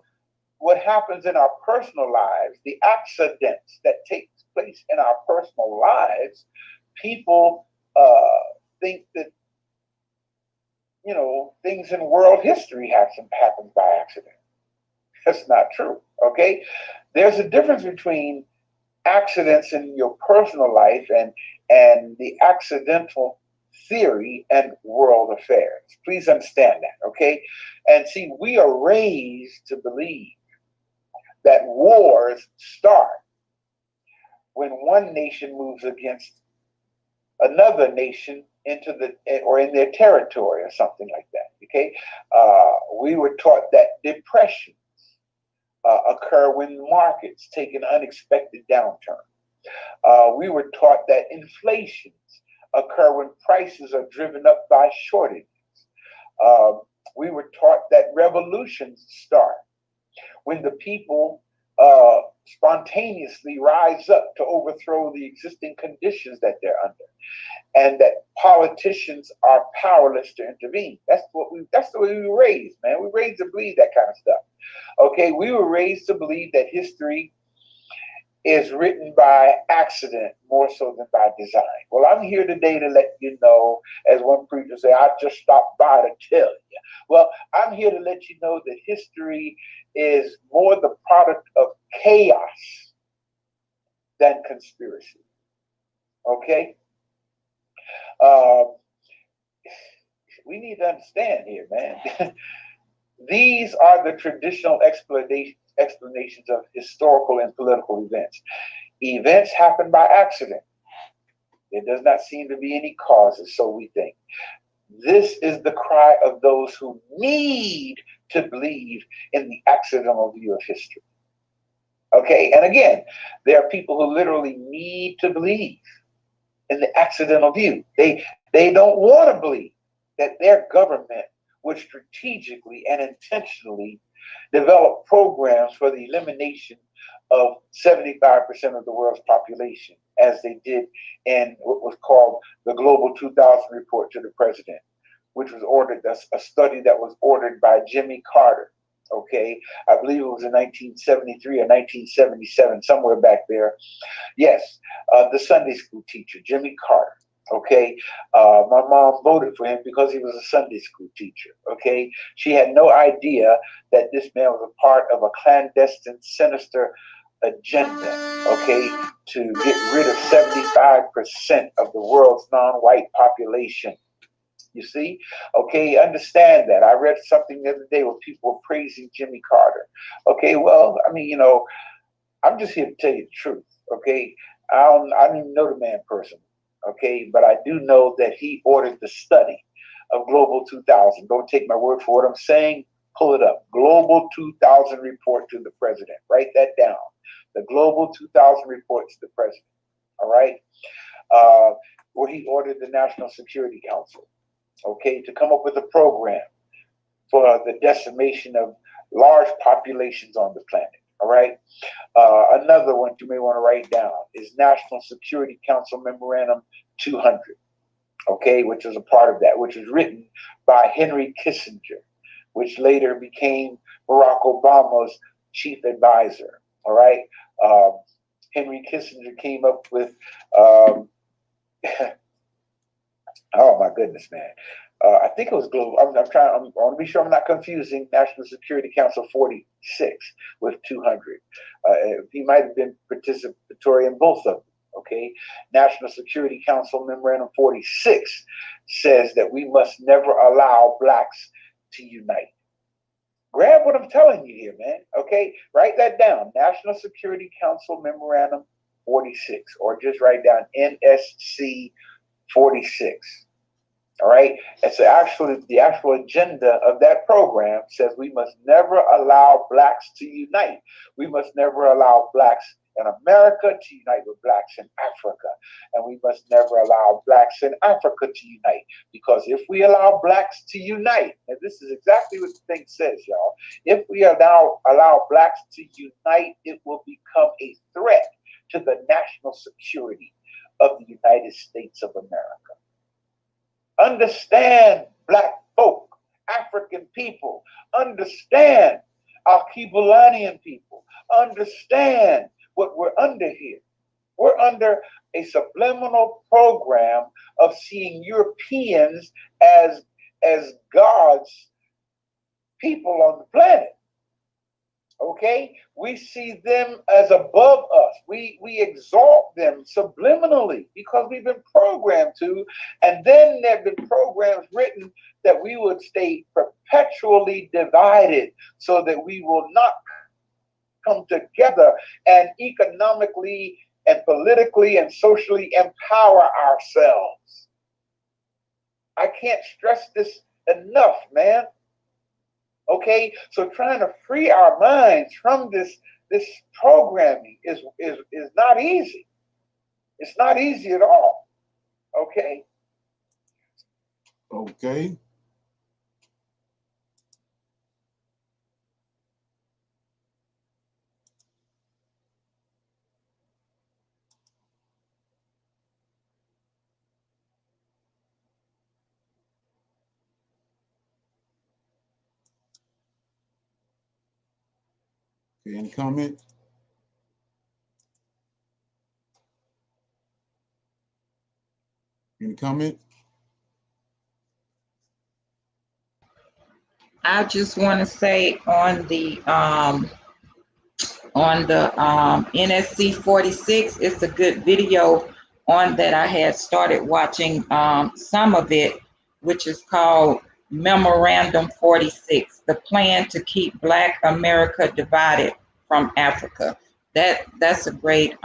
what happens in our personal lives, the accidents that take place in our personal lives, people think that, you know, things in world history happen by accident. That's not true, okay? There's a difference between accidents in your personal life and the accidental theory and world affairs. Please understand that, okay? And see, we are raised to believe that wars start when one nation moves against another nation into in their territory or something like that, okay? We were taught that depressions occur when markets take an unexpected downturn. We were taught that inflations occur when prices are driven up by shortages. We were taught that revolutions start when the people spontaneously rise up to overthrow the existing conditions that they're under, and that politicians are powerless to intervene. That's the way we were raised, man. We were raised to believe that kind of stuff. Okay, we were raised to believe that history is written by accident more so than by design. Well, I'm here today to let you know, as one preacher said, I just stopped by to tell you. Well, I'm here to let you know that history is more the product of chaos than conspiracy. Okay? We need to understand here, man. These are the traditional explanations of historical and political events. Events happen by accident. There does not seem to be any causes, so we think. This is the cry of those who need to believe in the accidental view of history. Okay, and again, there are people who literally need to believe in the accidental view. They don't want to believe that their government would strategically and intentionally develop programs for the elimination of 75% of the world's population, as they did in what was called the Global 2000 report to the president, which was ordered, a study that was ordered by Jimmy Carter. Okay, I believe it was in 1973 or 1977, somewhere back there. Yes, the Sunday school teacher, Jimmy Carter. Okay, my mom voted for him because he was a Sunday school teacher. Okay, she had no idea that this man was a part of a clandestine, sinister agenda. Okay, to get rid of 75% of the world's non-white population. You see? Okay, understand that. I read something the other day where people were praising Jimmy Carter. Okay, well, I mean, you know, I'm just here to tell you the truth. Okay, I don't even know the man personally. Okay, but I do know that he ordered the study of Global 2000. Don't take my word for what I'm saying. Pull it up. Global 2000 report to the president. Write that down. The Global 2000 report to the president. All right, where he ordered the National Security Council, okay, to come up with a program for the decimation of large populations on the planet. All right. Another one you may want to write down is National Security Council Memorandum 200, okay, which is a part of that, which was written by Henry Kissinger, which later became Barack Obama's chief advisor. All right. Henry Kissinger came up with, oh my goodness, man. I think it was global. I want to be sure I'm not confusing National Security Council 46 with 200. He might have been participatory in both of them. Okay, National Security Council Memorandum 46 says that we must never allow blacks to unite. Grab what I'm telling you here, man. Okay, write that down. National Security Council Memorandum 46, or just write down NSC 46. All right, it's the actual agenda of that program says we must never allow blacks to unite. We must never allow blacks in America to unite with blacks in Africa. And we must never allow blacks in Africa to unite, because if we allow blacks to unite, and this is exactly what the thing says, y'all, if we allow blacks to unite, it will become a threat to the national security of the United States of America. Understand, black folk, African people, understand our Kibulanian people, understand what we're under here. We're under a subliminal program of seeing Europeans as God's people on the planet. Okay, we see them as above us. We exalt them subliminally because we've been programmed to, and then there have been programs written that we would stay perpetually divided so that we will not come together and economically and politically and socially empower ourselves. I can't stress this enough, man. Okay, so trying to free our minds from this programming is not easy. It's not easy at all. Okay. Okay. Any comment? Any comment? I just want to say on the NSC 46, it's a good video on that. I had started watching some of it, which is called Memorandum 46, the plan to keep Black America divided from Africa. That's a great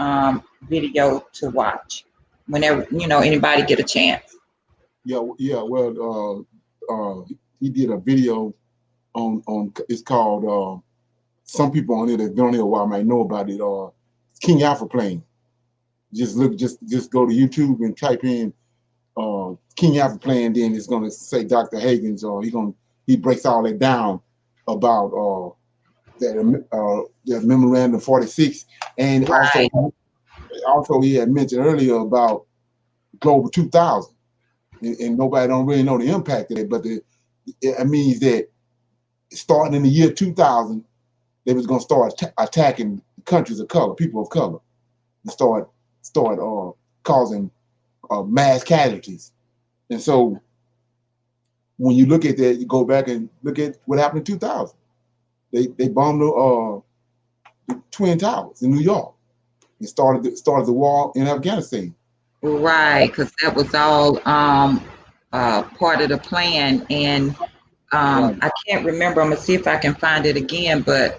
video to watch whenever anybody get a chance. Yeah. Well, he did a video on it's called some people on it that don't know a while might know about it. King Alpha Plane. Just go to YouTube and type in King Alpha Plane, then it's gonna say Dr. Hagen's, or he breaks all that down about that Memorandum 46, and right. also he had mentioned earlier about Global 2000, and nobody don't really know the impact of it, but it means that starting in the year 2000, they was gonna start attacking countries of color, people of color, and start causing mass casualties. And so when you look at that, you go back and look at what happened in 2000. They bombed the Twin Towers in New York and started the war in Afghanistan. Right, because that was all part of the plan. And Right. I can't remember. I'm gonna see if I can find it again. But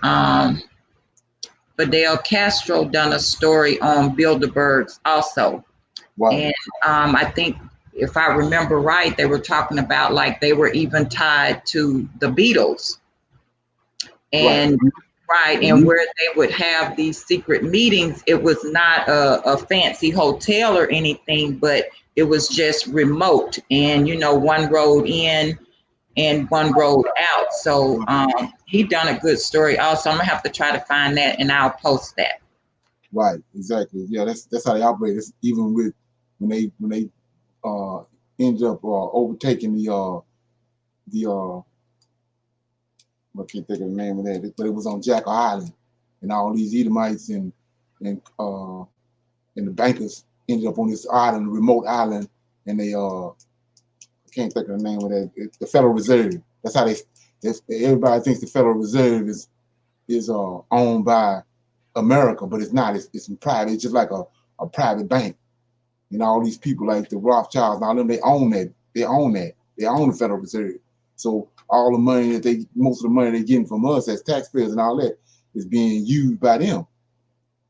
Fidel Castro done a story on Bilderbergs also. Wow. And I think if I remember right, they were talking about like they were even tied to the Beatles. And right, and where they would have these secret meetings, it was not a fancy hotel or anything, but it was just remote, and one road in and one road out. So he done a good story also. I'm gonna have to try to find that, and I'll post that. Right, exactly. Yeah, that's how they operate. It's even with when they ended up overtaking the I can't think of the name of that, but it was on Jackal Island, and all these Edomites and the bankers ended up on this island, remote island, and they I can't think of the name of that. It's the Federal Reserve. That's how everybody thinks the Federal Reserve is owned by America, but it's not. It's private. It's just like a private bank. And all these people like the Rothschilds and all them, they own that. They own the Federal Reserve. So all the money most of the money they're getting from us as taxpayers and all that is being used by them.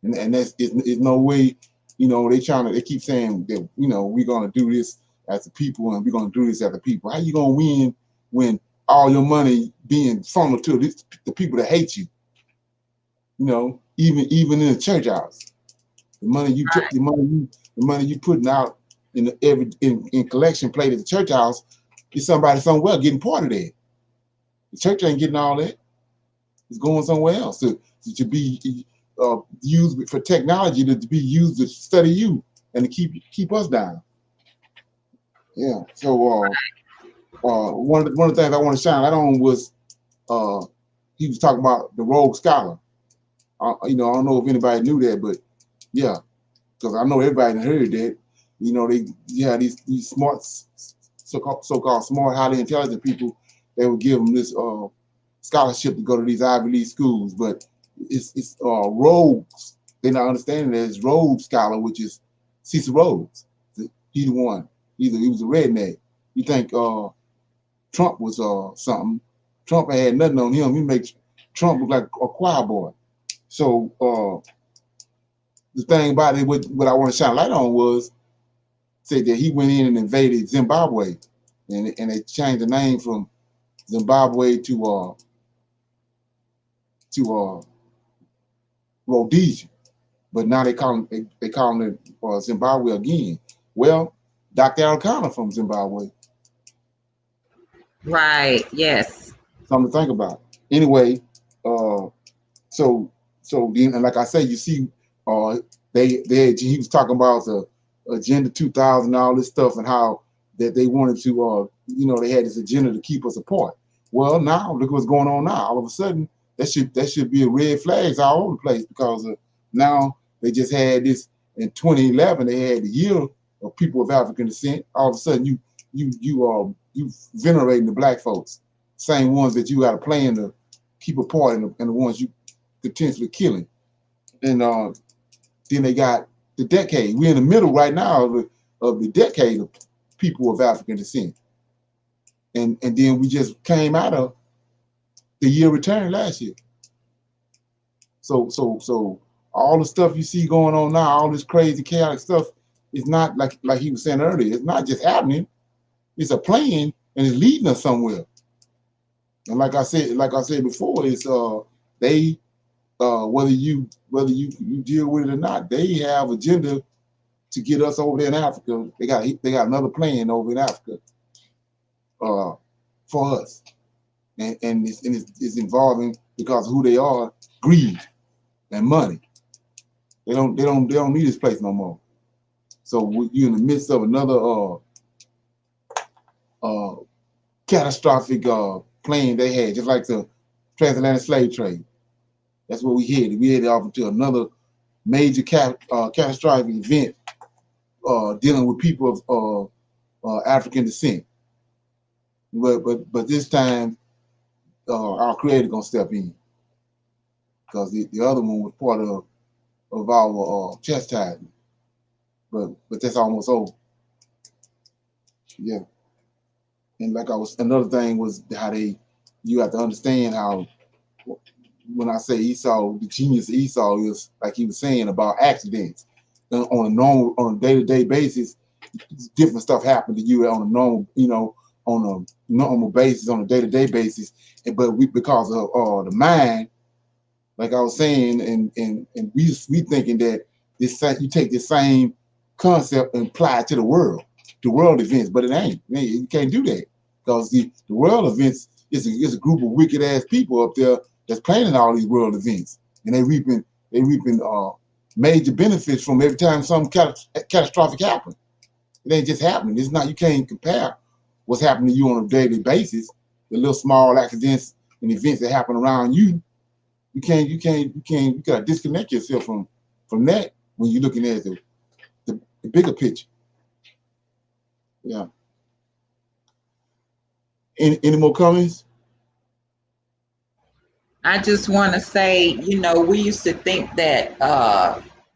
And that's is no way, they keep saying that, we're gonna do this as a people and we're gonna do this as a people. How you gonna win when all your money being funneled to the people that hate you? Even in the church house. The money you took, the money you putting out in collection plate at the church house is somebody somewhere getting part of that. The church ain't getting all that. It's going somewhere else to be used for technology to be used to study you and to keep us down. Yeah. So one of the things I want to shine light on was he was talking about the Rhodes Scholar. I don't know if anybody knew that, but yeah, because I know everybody heard that. These smart, so-called smart, highly intelligent people, they would give them this scholarship to go to these Ivy League schools, but it's Rhodes. They're not understanding that it's Rhodes Scholar, which is Cecil Rhodes. He's the one. He was a redneck. You think Trump was something? Trump had nothing on him. He makes Trump look like a choir boy. So the thing about it, what I want to shine light on was said that he went in and invaded Zimbabwe, and they changed the name from Zimbabwe to Rhodesia, but now they call it Zimbabwe again. Well, Dr. Arikana from Zimbabwe. Right. Yes. Something to think about. Anyway, so then, and like I say, you see, he was talking about the Agenda 2000 and all this stuff, and how that they wanted to, they had this agenda to keep us apart. Well, now look what's going on now. All of a sudden, that should be a red flags all over the place, because now they just had this in 2011. They had the year of people of African descent. All of a sudden, you venerating the black folks, same ones that you got a plan to keep apart, and the ones you potentially killing. And then they got the decade. We're in the middle right now of the decade of people of African descent. And then we just came out of the year return last year. So all the stuff you see going on now, all this crazy chaotic stuff, is not like he was saying earlier. It's not just happening. It's a plan, and it's leading us somewhere. And like I said before, it's they whether you deal with it or not, they have agenda to get us over there in Africa. They got another plan over in Africa for us, and it's involving, because of who they are, greed and money. They don't need this place no more. So you're in the midst of another catastrophic plan they had, just like the transatlantic slave trade. That's what we headed. We headed off into another major catastrophic event dealing with people of African descent. But this time, our Creator gonna step in, because the other one was part of our chastisement. But that's almost over. Yeah. And another thing was how you have to understand how, when I say Esau, the genius of Esau is, like he was saying, about accidents. On a day-to-day basis, different stuff happened to you on a normal basis, on a day-to-day basis. But because of the mind, like I was saying, and we thinking that you take this same concept and apply it to the world events, but it ain't. You can't do that, because the world events is a group of wicked ass people up there that's planning all these world events, and they reaping major benefits from every time something catastrophic happens. It ain't just happening. It's not. You can't compare what's happening to you on a daily basis, the little small accidents and events that happen around you. You gotta disconnect yourself from that when you're looking at the bigger picture. Yeah. Any more comments? I just want to say, we used to think that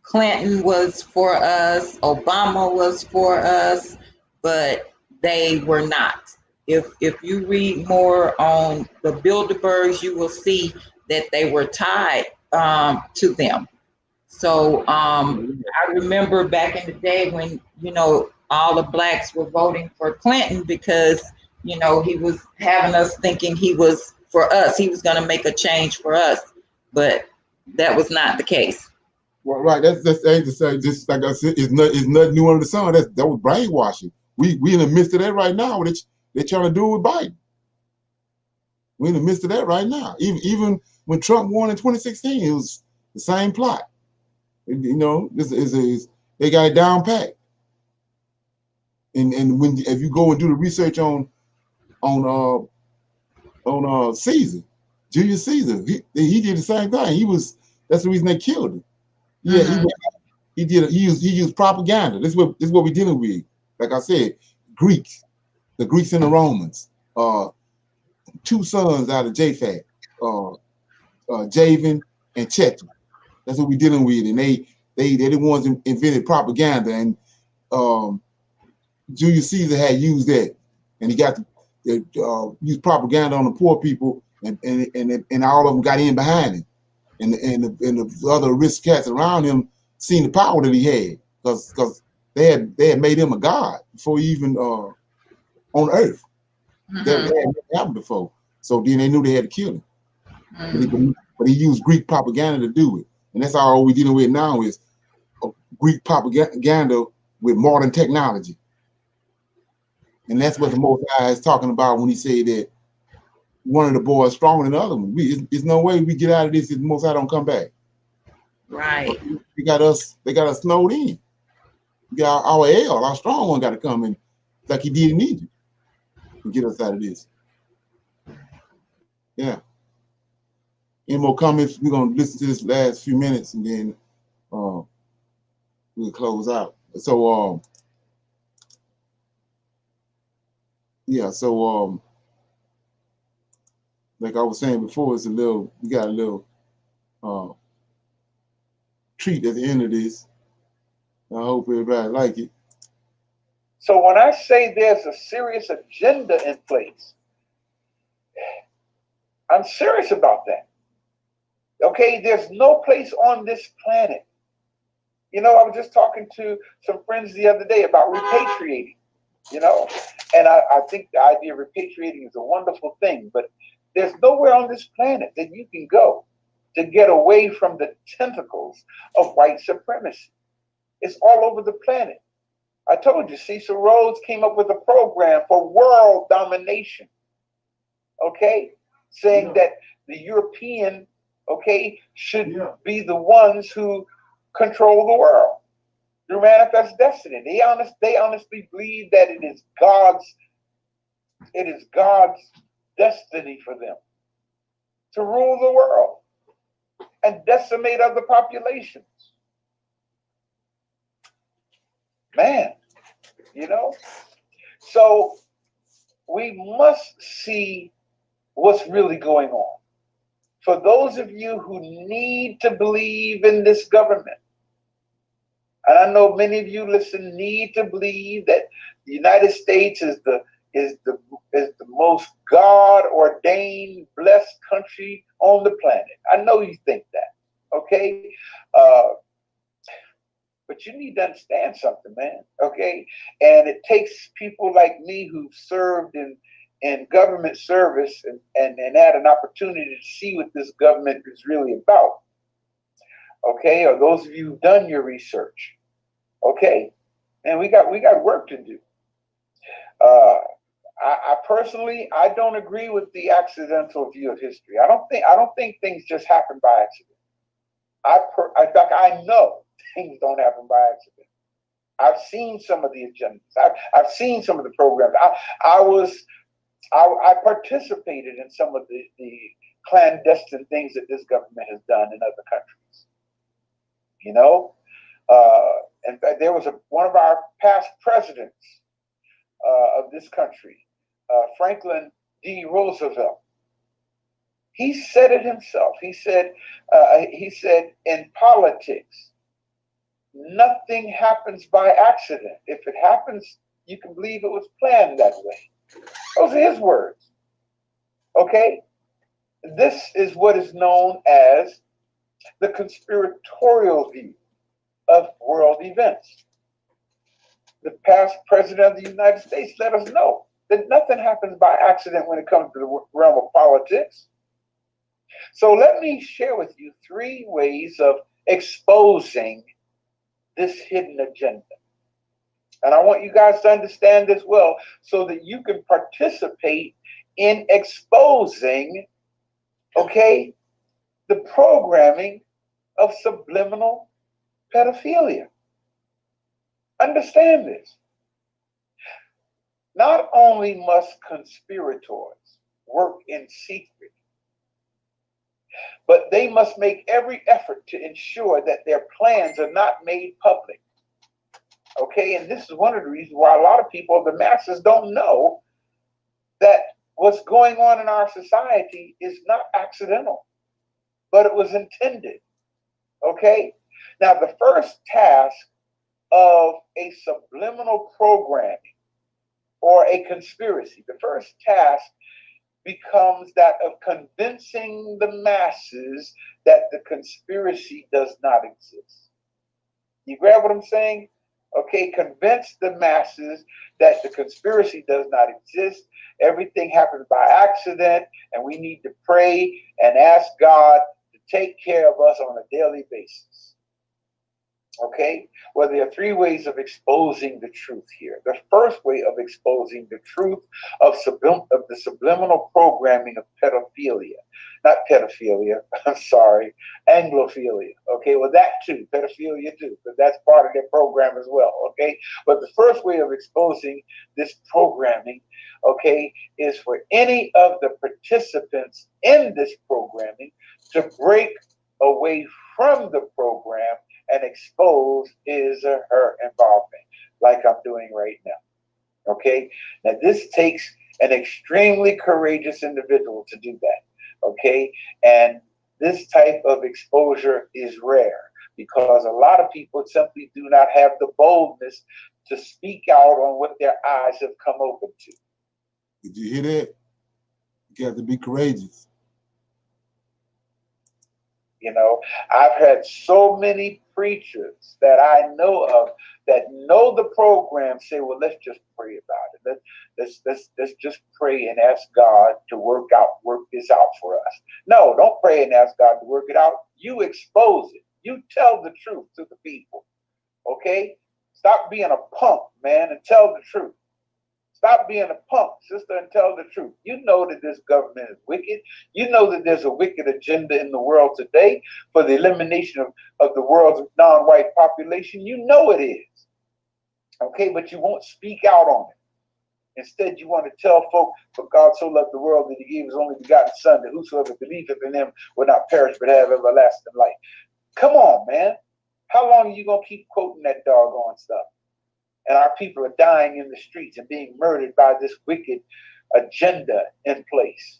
Clinton was for us, Obama was for us, but they were not. If you read more on the Bilderbergs, you will see that they were tied to them. So I remember back in the day when, all the blacks were voting for Clinton, because, he was having us thinking he was for us. He was going to make a change for us, but that was not the case. Well, right. That's ain't to say, just like I said, it's nothing new under the sun. That was brainwashing. We in the midst of that right now. They're trying to do with Biden. We're in the midst of that right now. Even when Trump won in 2016, it was the same plot. You know, they got it down pat. And if you go and do the research on Caesar, Julius Caesar, he did the same thing. That's the reason they killed him. Yeah, he used propaganda. This is what we're dealing with. Like I said, the Greeks and the Romans. Two sons out of Japhet, Javan and Chetan. That's what we're dealing with. And they're the ones who invented propaganda. And Julius Caesar had used that, and he got to use propaganda on the poor people, and all of them got in behind him. And the other aristocrats around him seen the power that he had, because they had made him a god before he even on earth. That had never happened before. So then they knew they had to kill him. But he used Greek propaganda to do it. And that's all we're dealing with now is Greek propaganda with modern technology. And that's what the Most High is talking about when he said that one of the boys stronger than the other one. There's no way we get out of this if the Most High don't come back. Right. They got us snowed in. We got our strong one got to come in like he did in Egypt and get us out of this. Yeah. Any more comments? We're gonna listen to this last few minutes and then we'll close out. So like I was saying before, we got a little treat at the end of this. I hope everybody like it. So when I say there's a serious agenda in place, I'm serious about that. Okay, there's no place on this planet. You know, I was just talking to some friends the other day about repatriating, you know, and I think the idea of repatriating is a wonderful thing, but there's nowhere on this planet that you can go to get away from the tentacles of white supremacy. It's all over the planet. I told you, Cecil Rhodes came up with a program for world domination, okay, saying that the European, okay, should be the ones who control the world through manifest destiny. They honestly believe that it is God's destiny for them to rule the world and decimate other populations. Man, you know, so we must see what's really going on. For those of you who need to believe in this government, and I know many of you need to believe that the United States is the most God-ordained, blessed country on the planet. I know you think that, okay? But you need to understand something, man, okay? And it takes people like me who've served in government service and had an opportunity to see what this government is really about, okay? Or those of you who've done your research, okay? And we got work to do. I personally, I don't agree with the accidental view of history. I don't think things just happen by accident. In fact, I know things don't happen by accident. I've seen some of the agendas. I've seen some of the programs. I participated in some of the clandestine things that this government has done in other countries. You know, in fact, there was one of our past presidents of this country, Franklin D. Roosevelt. He said it himself. He said, in politics, nothing happens by accident. If it happens, you can believe it was planned that way. Those are his words. Okay? This is what is known as the conspiratorial view of world events. The past president of the United States let us know that nothing happens by accident when it comes to the realm of politics. So let me share with you 3 ways of exposing this hidden agenda. And I want you guys to understand this well so that you can participate in exposing, okay, the programming of subliminal pedophilia. Understand this. Not only must conspirators work in secret, but they must make every effort to ensure that their plans are not made public. Okay, and this is one of the reasons why a lot of people, the masses, don't know that what's going on in our society is not accidental, but it was intended. Okay, now the first task of a subliminal programming or a conspiracy, the first task becomes that of convincing the masses that the conspiracy does not exist. You grab what I'm saying? Okay, convince the masses that the conspiracy does not exist. Everything happens by accident, and we need to pray and ask God to take care of us on a daily basis. Okay, well, there are three ways of exposing the truth here. The first way of exposing the truth of the subliminal programming of pedophilia, not pedophilia, I'm sorry, Anglophilia. Okay, well, that too, pedophilia too, because that's part of their program as well. Okay, but the first way of exposing this programming, okay, is for any of the participants in this programming to break away from the program and expose his or her involvement, like I'm doing right now. Okay, now this takes an extremely courageous individual to do that. Okay, and this type of exposure is rare because a lot of people simply do not have the boldness to speak out on what their eyes have come open to. Did you hear that? You got to be courageous. You know, I've had so many preachers that I know of that know the program say, well, let's just pray about it. Let's just pray and ask God to work this out for us. No, don't pray and ask God to work it out. You expose it. You tell the truth to the people. Okay? Stop being a punk, man, and tell the truth. Stop being a punk, sister, and tell the truth. You know that this government is wicked. You know that there's a wicked agenda in the world today for the elimination of the world's non-white population. You know it is. Okay, but you won't speak out on it. Instead, you want to tell folk, for God so loved the world that he gave his only begotten son, that whosoever believeth in him will not perish but have everlasting life. Come on, man. How long are you going to keep quoting that doggone stuff? And our people are dying in the streets and being murdered by this wicked agenda in place.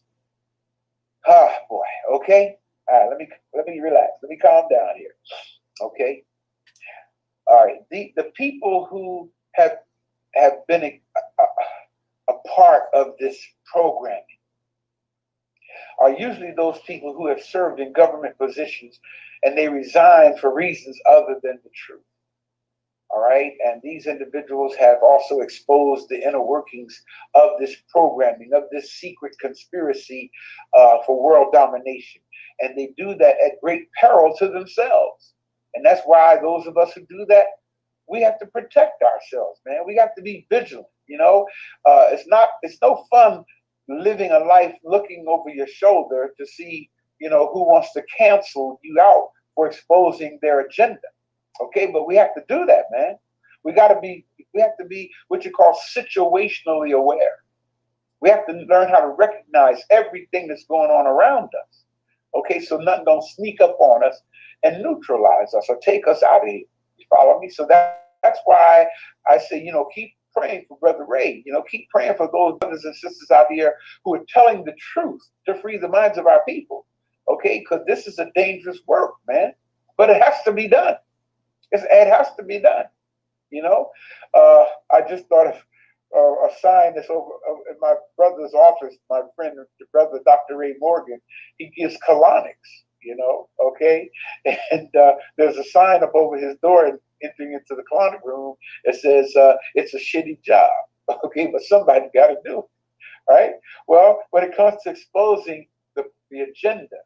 Ah, boy. Okay. All right. Let me relax. Let me calm down here. Okay. All right. The people who have been a part of this programming are usually those people who have served in government positions and they resign for reasons other than the truth. All right, and these individuals have also exposed the inner workings of this programming, of this secret conspiracy for world domination. And they do that at great peril to themselves. And that's why those of us who do that, we have to protect ourselves, man. We have to be vigilant, you know. It's no fun living a life looking over your shoulder to see, you know, who wants to cancel you out for exposing their agenda. Okay, but we have to do that, man. We have to be what you call situationally aware. We have to learn how to recognize everything that's going on around us. Okay, so nothing don't sneak up on us and neutralize us or take us out of here. You follow me? So that's why I say, you know, keep praying for Brother Ray. You know, keep praying for those brothers and sisters out here who are telling the truth to free the minds of our people. Okay, because this is a dangerous work, man. But it has to be done. It has to be done, you know. I just thought of a sign that's over in my brother's office. My friend, brother Dr. Ray Morgan, he gives colonics, you know, okay? And there's a sign up over his door entering into the colonic room that says, it's a shitty job, okay? But somebody got to do it, right? Well, when it comes to exposing the agenda,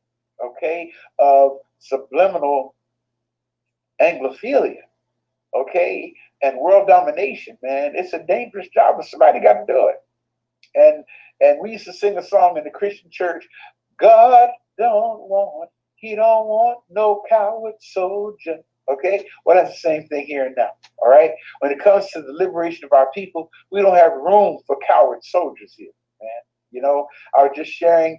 okay, of subliminal Anglophilia, okay, and world domination, man. It's a dangerous job, but somebody got to do it. And we used to sing a song in the Christian church, God he don't want no coward soldier. Okay, well, that's the same thing here and now. All right, when it comes to the liberation of our people, we don't have room for coward soldiers here, man. You know, I was just sharing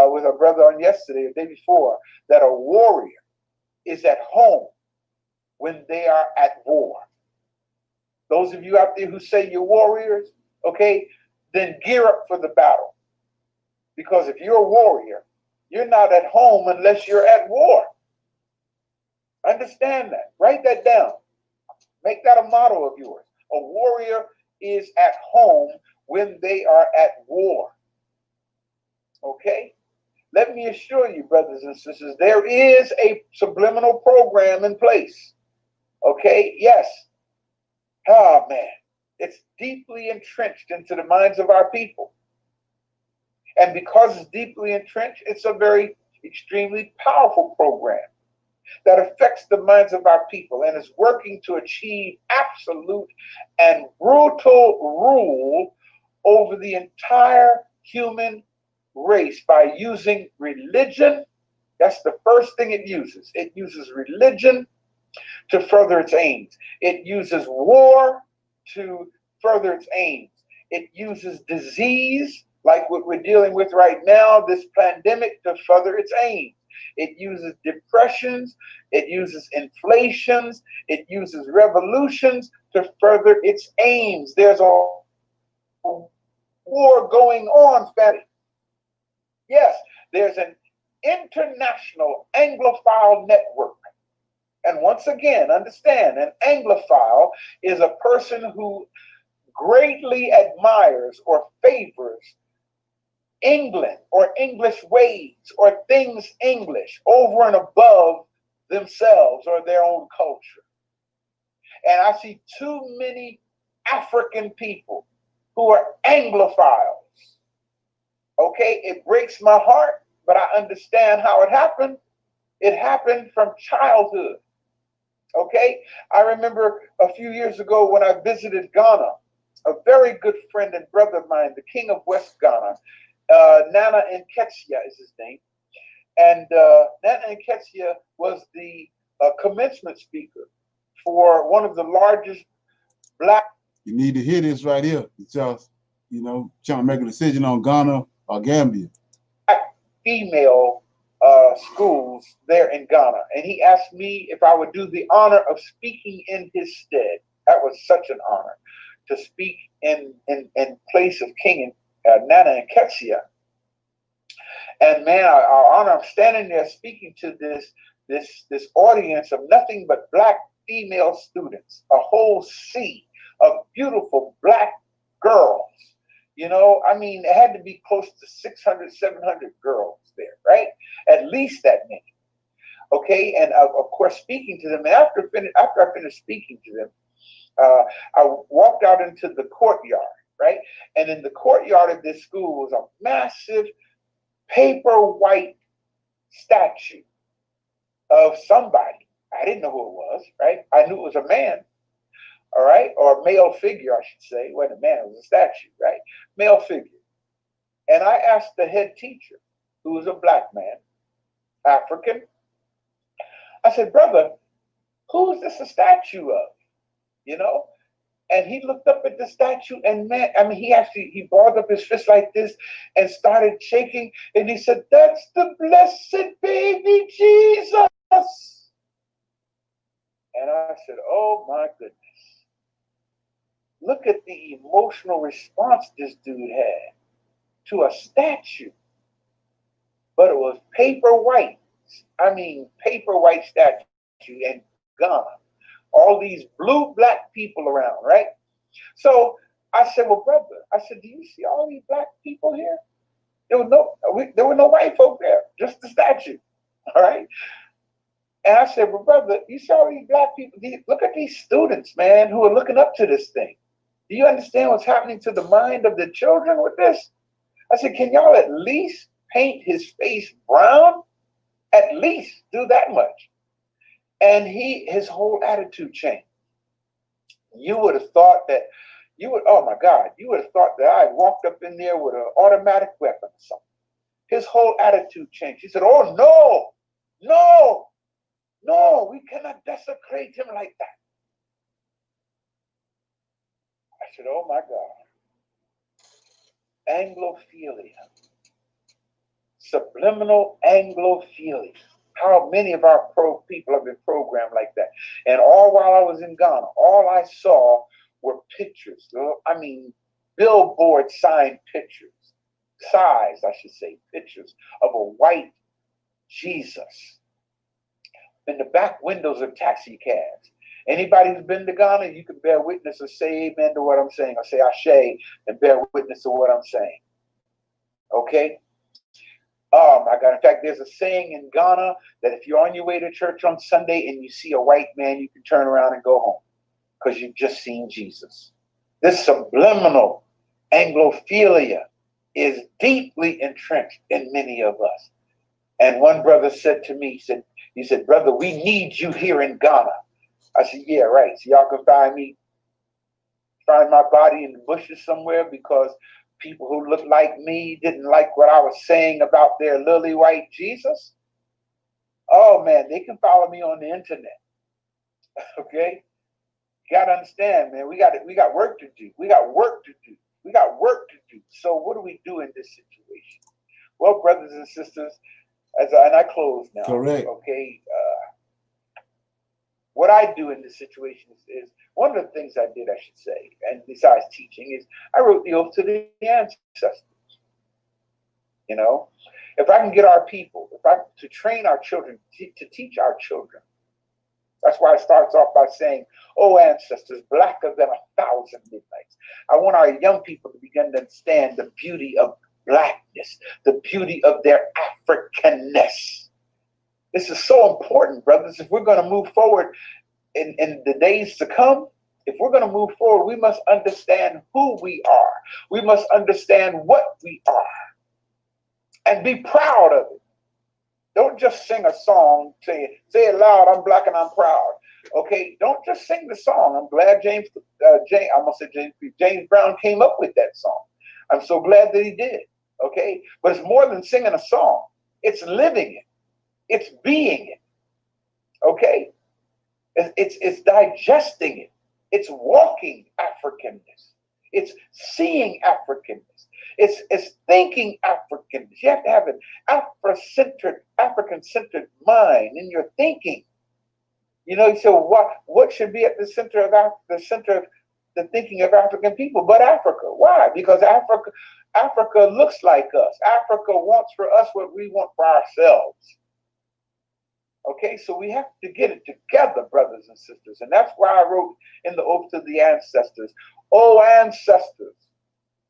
with a brother on yesterday, the day before, that a warrior is at home when they are at war. Those of you out there who say you're warriors, okay, then gear up for the battle. Because if you're a warrior, you're not at home unless you're at war. Understand that. Write that down. Make that a motto of yours. A warrior is at home when they are at war. Okay? Let me assure you, brothers and sisters, there is a subliminal program in place. Okay? Yes. Oh, man. It's deeply entrenched into the minds of our people. And because it's deeply entrenched, it's a very extremely powerful program that affects the minds of our people and is working to achieve absolute and brutal rule over the entire human race by using religion. That's the first thing it uses. It uses religion to further its aims. It uses war to further its aims. It uses disease, like what we're dealing with right now, this pandemic, to further its aims. It uses depressions, it uses inflations, it uses revolutions to further its aims. There's a war going on, Fatty. Yes, there's an international Anglophile network. And once again, understand, an Anglophile is a person who greatly admires or favors England or English ways or things English over and above themselves or their own culture. And I see too many African people who are Anglophiles. Okay, it breaks my heart, but I understand how it happened. It happened from childhood. Okay, I remember a few years ago when I visited Ghana, a very good friend and brother of mine, the King of West Ghana, Nana Nketiah is his name. And Nana Nketiah was the commencement speaker for one of the largest black. You need to hear this right here. Just, trying to make a decision on Ghana or Gambia. Female schools there in Ghana. And he asked me if I would do the honor of speaking in his stead. That was such an honor to speak in place of King Nana Nketiah. And man, our honor, I'm standing there speaking to this audience of nothing but black female students, a whole sea of beautiful black girls. I mean, it had to be close to 600, 700 girls there, right? At least that many. Okay, and of course, speaking to them. And after I finished speaking to them, I walked out into the courtyard, right? And in the courtyard of this school was a massive paper white statue of somebody. I didn't know who it was, right? I knew it was a man, all right, or a male figure, I should say. It wasn't a man, it was a statue, right? Male figure. And I asked the head teacher, who was a black man, African. I said, brother, who is this a statue of? And he looked up at the statue, and man, I mean, he balled up his fist like this and started shaking. And he said, that's the blessed baby Jesus. And I said, oh my goodness. Look at the emotional response this dude had to a statue. But it was paper white. I mean, paper white statue in Ghana. All these blue black people around, right? So I said, well, brother, do you see all these black people here? There were no white folk there, just the statue, all right? And I said, well, brother, you see all these black people? Look at these students, man, who are looking up to this thing. Do you understand what's happening to the mind of the children with this? I said, can y'all at least paint his face brown? At least do that much. And his whole attitude changed. You would have thought that oh my God, you would have thought that I had walked up in there with an automatic weapon or something. His whole attitude changed. He said, oh, no, we cannot desecrate him like that. I said, oh my God. Anglophilia. Subliminal Anglophilia. How many of our people have been programmed like that? And all while I was in Ghana, all I saw were pictures. I mean, billboard signed pictures. Size, I should say, pictures of a white Jesus in the back windows of taxi cabs. Anybody who's been to Ghana, you can bear witness or say amen to what I'm saying, or say ashe and bear witness to what I'm saying. Okay? Oh my God. In fact, there's a saying in Ghana that if you're on your way to church on Sunday and you see a white man, you can turn around and go home because you've just seen Jesus. This subliminal Anglophilia is deeply entrenched in many of us. And one brother said to me, he said, brother, we need you here in Ghana. I said, yeah, right. So y'all can find my body in the bushes somewhere because people who look like me didn't like what I was saying about their lily white Jesus. Oh man, they can follow me on the internet. Okay? You gotta understand, man, we got work to do. We got work to do. So what do we do in this situation? Well, brothers and sisters, and I close now. Correct. Okay. What I do in this situation is one of the things I did, I should say, and besides teaching, is I wrote the oath to the ancestors. You know, if I can get our people, to train our children, to teach our children. That's why it starts off by saying, oh, ancestors, blacker than 1,000 midnights. I want our young people to begin to understand the beauty of blackness, the beauty of their Africanness. This is so important, brothers. If we're going to move forward in the days to come, if we're going to move forward, we must understand who we are. We must understand what we are and be proud of it. Don't just sing a song, say it loud, I'm black and I'm proud. Okay, don't just sing the song. I'm glad James Brown came up with that song. I'm so glad that he did. Okay, but it's more than singing a song. It's living it. It's being it. Okay, it's digesting it. It's walking Africanness. It's seeing Africanness. It's thinking Africanness. You have to have an African-centered mind in your thinking. You know, so what should be at the center of the thinking of African people but Africa? Why? Because Africa looks like us. Africa wants for us what we want for ourselves. Okay, so we have to get it together, brothers and sisters. And that's why I wrote in the Oath to the Ancestors, oh ancestors,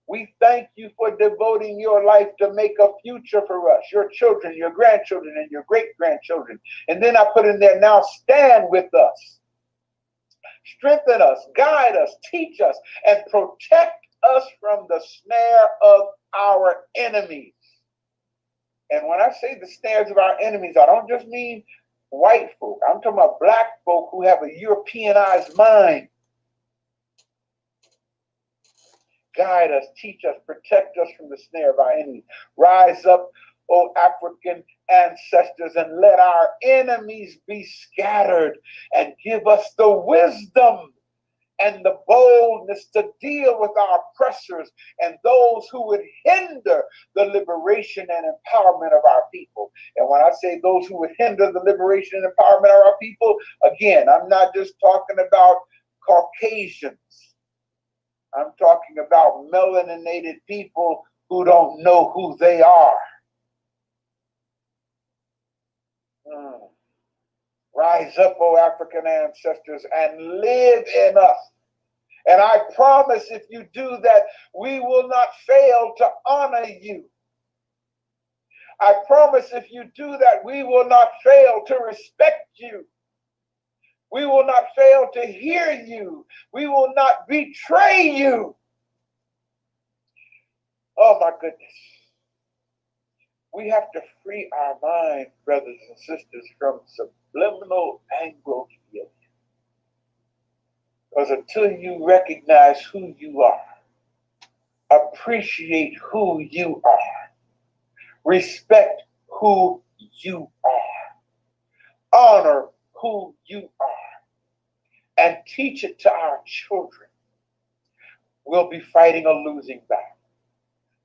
we thank you for devoting your life to make a future for us, your children, your grandchildren, and your great-grandchildren. And then I put in there, now stand with us. Strengthen us, guide us, teach us, and protect us from the snare of our enemies. And when I say the snares of our enemies, I don't just mean white folk. I'm talking about black folk who have a Europeanized mind. Guide us, teach us, protect us from the snare of our enemies. Rise up, O African ancestors, and let our enemies be scattered, and give us the wisdom and the boldness to deal with our oppressors and those who would hinder the liberation and empowerment of our people. And when I say those who would hinder the liberation and empowerment of our people, again, I'm not just talking about Caucasians. I'm talking about melaninated people who don't know who they are. Rise up, O African ancestors, and live in us. And I promise if you do that, we will not fail to honor you. I promise if you do that, we will not fail to respect you. We will not fail to hear you. We will not betray you. Oh my goodness. We have to free our mind, brothers and sisters, from subliminal Anglophobia. Because until you recognize who you are, appreciate who you are, respect who you are, honor who you are, and teach it to our children, we'll be fighting a losing battle.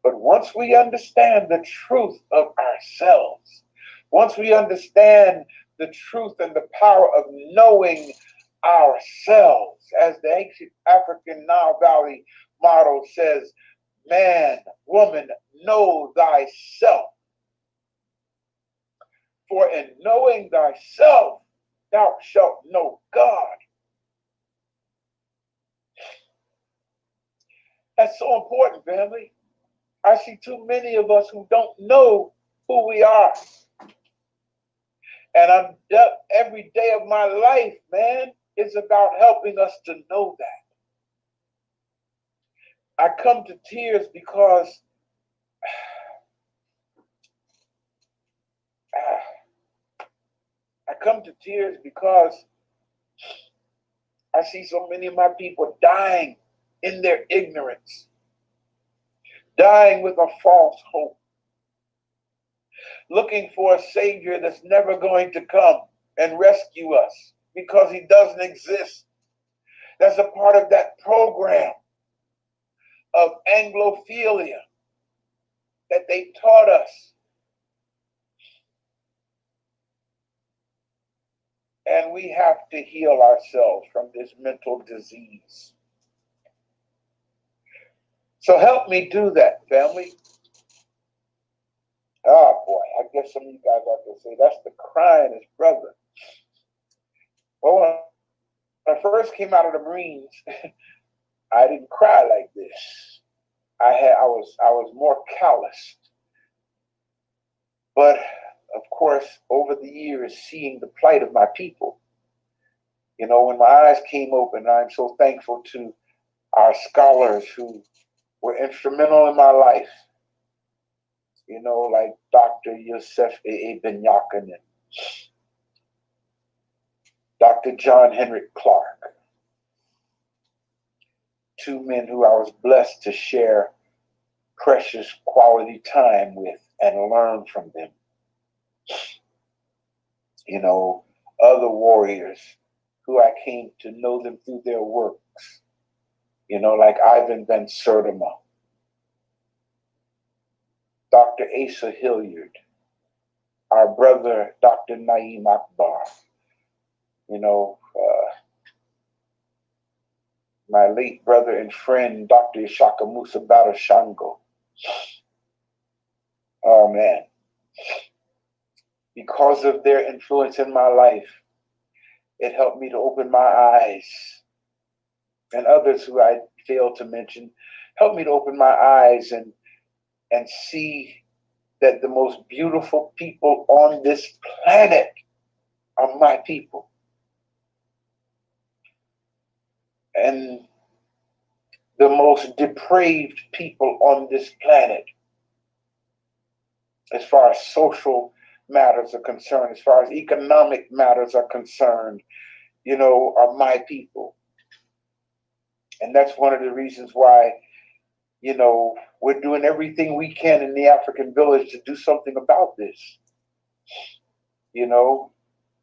But once we understand the truth of ourselves, once we understand the truth and the power of knowing ourselves, as the ancient African Nile Valley motto says, man, woman, know thyself. For in knowing thyself, thou shalt know God. That's so important, family. I see too many of us who don't know who we are. And every day of my life, man, is about helping us to know that. I come to tears because I see so many of my people dying in their ignorance, dying with a false hope, looking for a savior that's never going to come and rescue us because he doesn't exist. That's a part of that program of Anglophilia that they taught us. And we have to heal ourselves from this mental disease. So help me do that, family. Oh boy, I guess some of you guys have to say, that's the cryingest brother. Well, when I first came out of the Marines, I didn't cry like this. I was more calloused. But of course, over the years, seeing the plight of my people, you know, when my eyes came open, I'm so thankful to our scholars who were instrumental in my life, you know, like Dr. Yosef Ibn Yakin and Dr. John Henrik Clark, two men who I was blessed to share precious quality time with and learn from them. You know, other warriors who I came to know them through their works, you know, like Ivan Van Sertima, Dr. Asa Hilliard, our brother, Dr. Naeem Akbar, you know, my late brother and friend, Dr. Ishaka Musa Barashango. Oh man, because of their influence in my life, it helped me to open my eyes, and others who I failed to mention, helped me to open my eyes and see that the most beautiful people on this planet are my people. And the most depraved people on this planet, as far as social matters are concerned, as far as economic matters are concerned, you know, are my people. And that's one of the reasons why, you know, we're doing everything we can in the African village to do something about this. You know,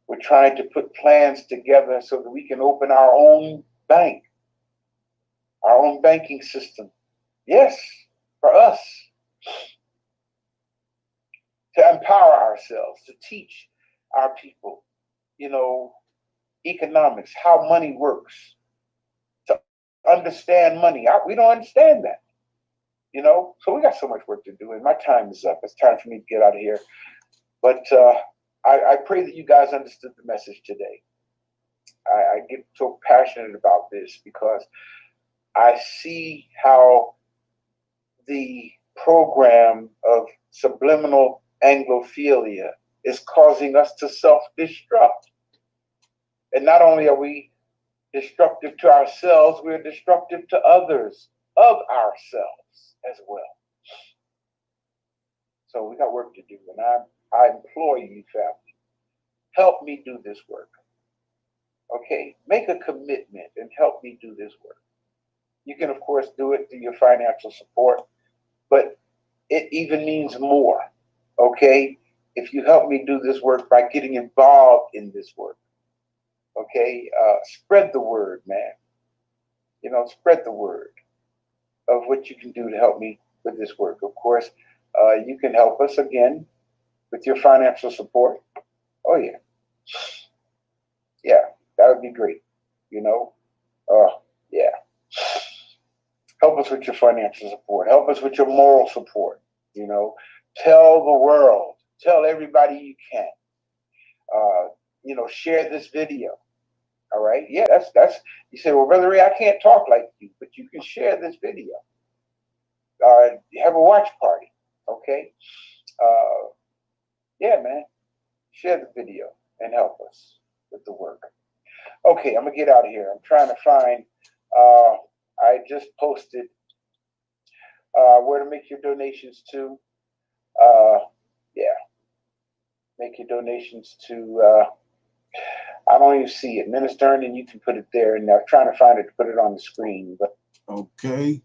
we're trying to put plans together so that we can open our own bank, our own banking system. Yes, for us. To empower ourselves, to teach our people, you know, economics, how money works, to understand money. We don't understand that, you know, so we got so much work to do, and my time is up. It's time for me to get out of here. But I pray that you guys understood the message today. I get so passionate about this because I see how the program of subliminal Anglophilia is causing us to self-destruct. And not only are we destructive to ourselves, we're destructive to others of ourselves as well. So we got work to do, and I implore you, family, help me do this work. Okay, make a commitment and help me do this work. You can, of course, do it through your financial support, but it even means more. Okay, if you help me do this work by getting involved in this work. Okay, spread the word, man. You know, spread the word of what you can do to help me with this work. Of course, you can help us again with your financial support. Oh yeah, yeah, that would be great. You know, yeah. Help us with your financial support. Help us with your moral support. You know, tell the world, tell everybody you can. You know, share this video. All right. Yeah, that's. You say, well, Brother Ray, I can't talk like you, but you can share this video. Have a watch party. Okay. Yeah, man. Share the video and help us with the work. Okay, I'm gonna get out of here. I'm trying to find. I just posted where to make your donations to. Yeah, make your donations to. I don't even see it, Minister, and you can put it there. And I'm trying to find it to put it on the screen. But okay.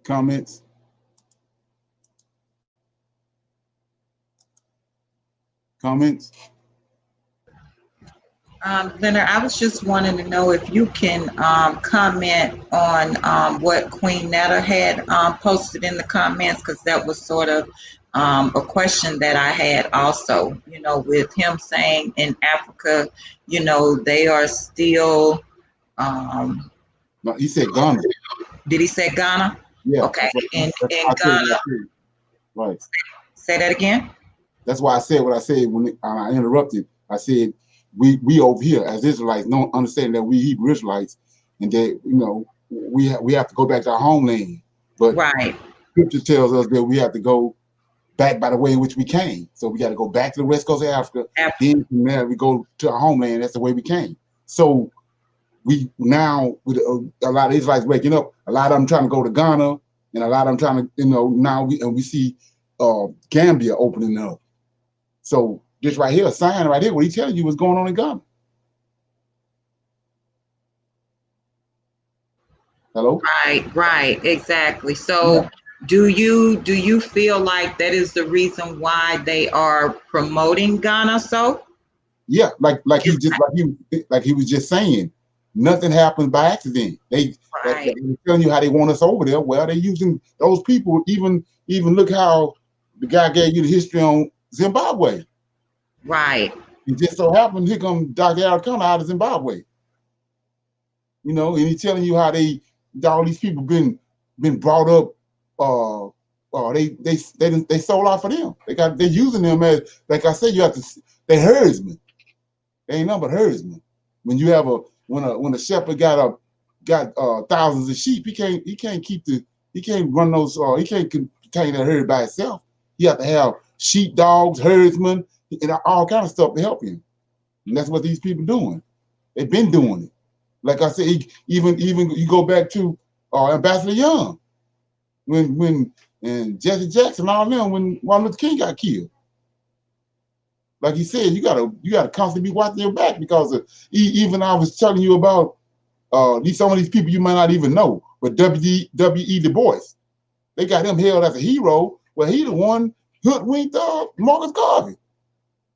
Comments? Comments? Leonard, I was just wanting to know if you can comment on what Queen Netta had posted in the comments, because that was sort of a question that I had also, you know, with him saying in Africa, you know, they are still. No, he said Ghana. Did he say Ghana? Yeah. Okay. In Ghana. Right. Say that again. That's why I said what I said when I interrupted. I said we over here as Israelites don't understand that we Hebrew Israelites and that, you know, we have to go back to our homeland. But right. Scripture tells us that we have to go back by the way in which we came. So we got to go back to the west coast of Africa. Then from there we go to our homeland. That's the way we came. So we now with a lot of Israelites waking up, a lot of them trying to go to Ghana, and a lot of them trying to, you know, now we see Gambia opening up. So this right here, a sign right here, what he telling you what's going on in Ghana. Hello? Right, exactly. So yeah. Do you feel like that is the reason why they are promoting Ghana? So yeah, like he was just saying, nothing happens by accident. They're telling you how they want us over there. Well, they're using those people. Even look how the guy gave you the history on Zimbabwe. Right. It just so happened here come Dr. Arcana out of Zimbabwe. You know, and he's telling you how all these people been brought up. They sold out for them. They're using them as, like I said, you have to. They herdsmen. They ain't nothing but herdsmen. When you have when a shepherd got thousands of sheep, he can't run those. He can't contain that herd by itself. He have to have sheep, dogs, herdsmen, and all kind of stuff to help him. And that's what these people doing. They've been doing it. Like I said, even you go back to Ambassador Young, when Jesse Jackson, all them, when Martin Luther King got killed. Like he said, you gotta constantly be watching your back, because even I was telling you about some of these people you might not even know, but W.E. Du Bois, they got him held as a hero. Well, he the one hoodwinked Marcus Garvey.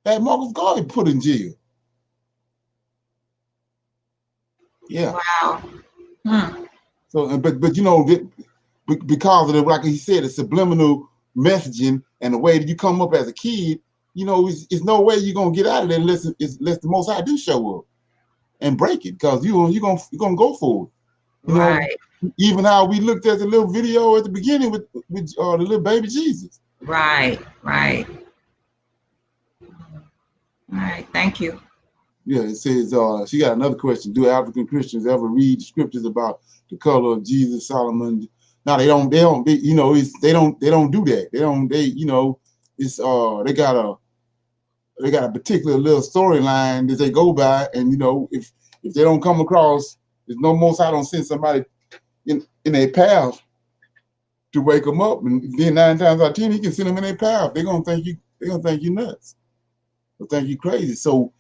Had Marcus Garvey put in jail. Yeah. Wow. So, but you know, because of the, like he said, the subliminal messaging and the way that you come up as a kid, you know, it's no way you're gonna get out of there unless the Most High do show up and break it, because you're gonna go for it. You know, even how we looked at the little video at the beginning with the little baby Jesus. Right. All right, thank you. Yeah, it says she got another question. Do African Christians ever read scriptures about the color of Jesus, Solomon, Now they don't, you know, they don't do that. You know, it's they got a particular little storyline that they go by, and you know, if they don't come across, there's no most I don't send somebody in their path to wake them up, and then 9 times out of 10 he can send them in their path. They're gonna think you nuts. They'll think you crazy. So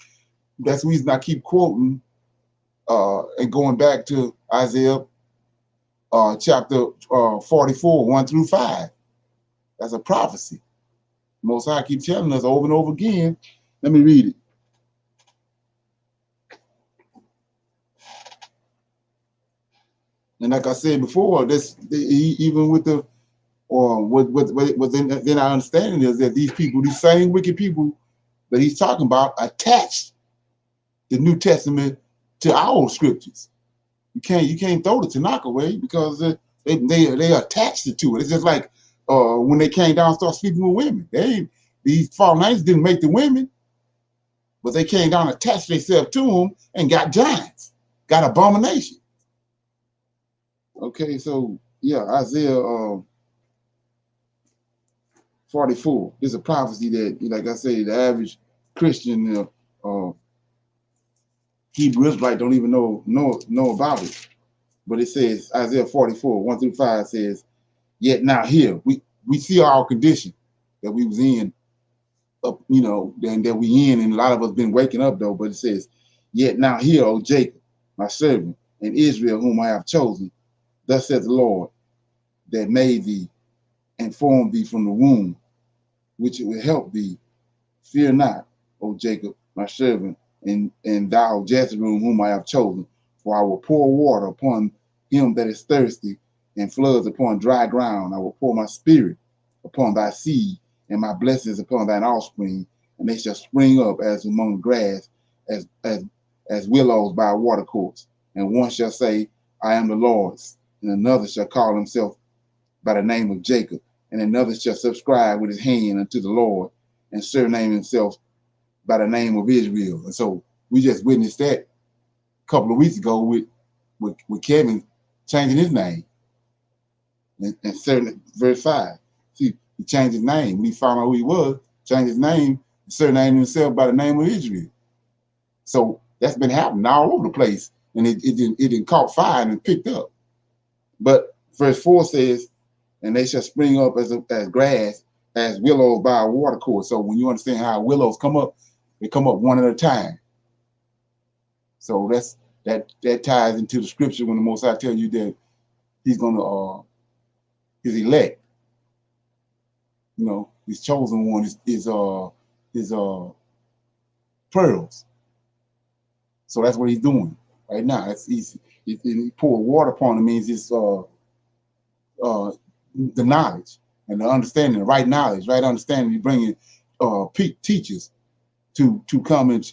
that's the reason I keep quoting and going back to Isaiah chapter 44, 1-5. That's a prophecy. Most High keep telling us over and over again. Let me read it. And like I said before, even with the then our understanding is that these people, these same wicked people that he's talking about, attached the New Testament to our scriptures. You can't throw the Tanakh away because they attached it to it. It's just like when they came down and started sleeping with women. These fallen angels didn't make the women, but they came down and attached themselves to them and got giants, got abomination. Okay, so yeah, Isaiah 44 is a prophecy that, like I say, the average Christian Hebrew Israelite don't even know about it. But it says, Isaiah 44, 1-5 says, yet now here, we see our condition that we was in, you know, and that we in, and a lot of us been waking up though, but it says, yet now hear, O Jacob, my servant, and Israel, whom I have chosen, thus saith the Lord, that made thee and formed thee from the womb, which it will help thee. Fear not, O Jacob, my servant, and thou Jezreel, whom I have chosen, for I will pour water upon him that is thirsty, and floods upon dry ground. I will pour my spirit upon thy seed, and my blessings upon thine offspring, and they shall spring up as among the grass, as willows by a watercourse. And one shall say, I am the Lord's, and another shall call himself by the name of Jacob, and another shall subscribe with his hand unto the Lord, and surname himself by the name of Israel. And so we just witnessed that a couple of weeks ago with Kevin changing his name. And certain verse 5. See, he changed his name. When he found out who he was, changed his name, and surnamed himself by the name of Israel. So that's been happening all over the place. And it didn't caught fire and it picked up. But verse 4 says, and they shall spring up as grass, as willows by a watercourse. So when you understand how willows come up, they come up one at a time. So that ties into the scripture when the Most High tell you that he's gonna his elect, you know, his chosen one is pearls. So that's what he's doing right now. He poured water upon him means it's the knowledge and the understanding, the right knowledge, right understanding. He's bringing teachers to come and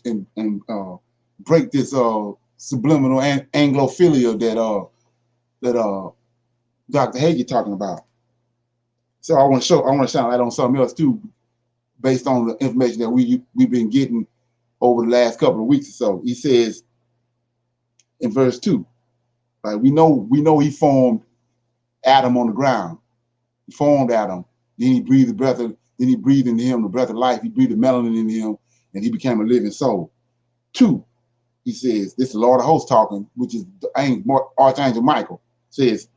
break this subliminal Anglophilia that Dr. Hagee talking about. So I want to shine light on something else too, based on the information that we've been getting over the last couple of weeks or so. He says in verse 2, like we know he formed Adam on the ground. He formed Adam. Then he breathed the breath of, then he breathed into him the breath of life. He breathed the melanin into him, and he became a living soul. 2, he says, this is the Lord of hosts talking, which is the Archangel Michael, says,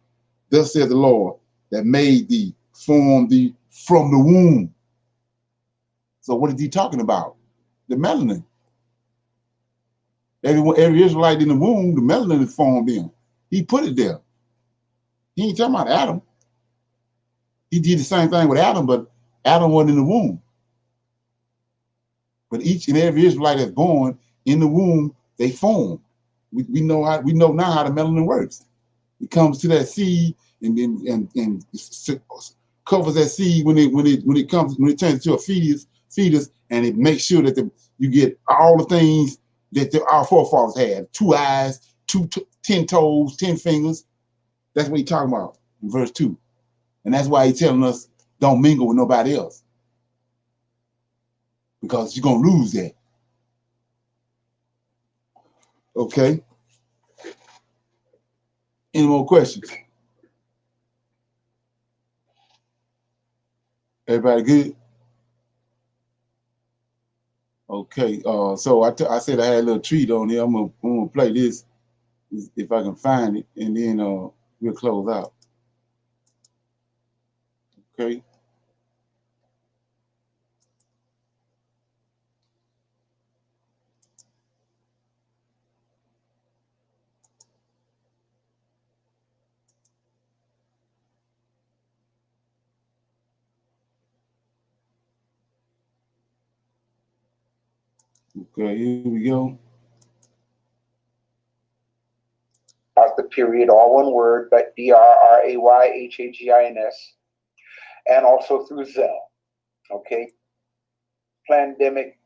thus says the Lord that made thee, formed thee from the womb. So what is he talking about? The melanin. Every Israelite in the womb, the melanin is formed in. He put it there. He ain't talking about Adam. He did the same thing with Adam, but Adam wasn't in the womb. But each and every Israelite that's born in the womb, they form. We know now how the melanin works. It comes to that seed and covers that seed when it turns into a fetus, and it makes sure that you get all the things that our forefathers had: 2 eyes, 10 toes, 10 fingers. That's what he's talking about in verse 2. And that's why he's telling us don't mingle with nobody else, because you're going to lose that. Okay? Any more questions? Everybody good? Okay. So I said I had a little treat on here. I'm gonna play this if I can find it, and then we'll close out. Okay. Okay, here we go. The period, all one word, but DRRAYHAGINS, and also through Zelle. Okay. Pandemic,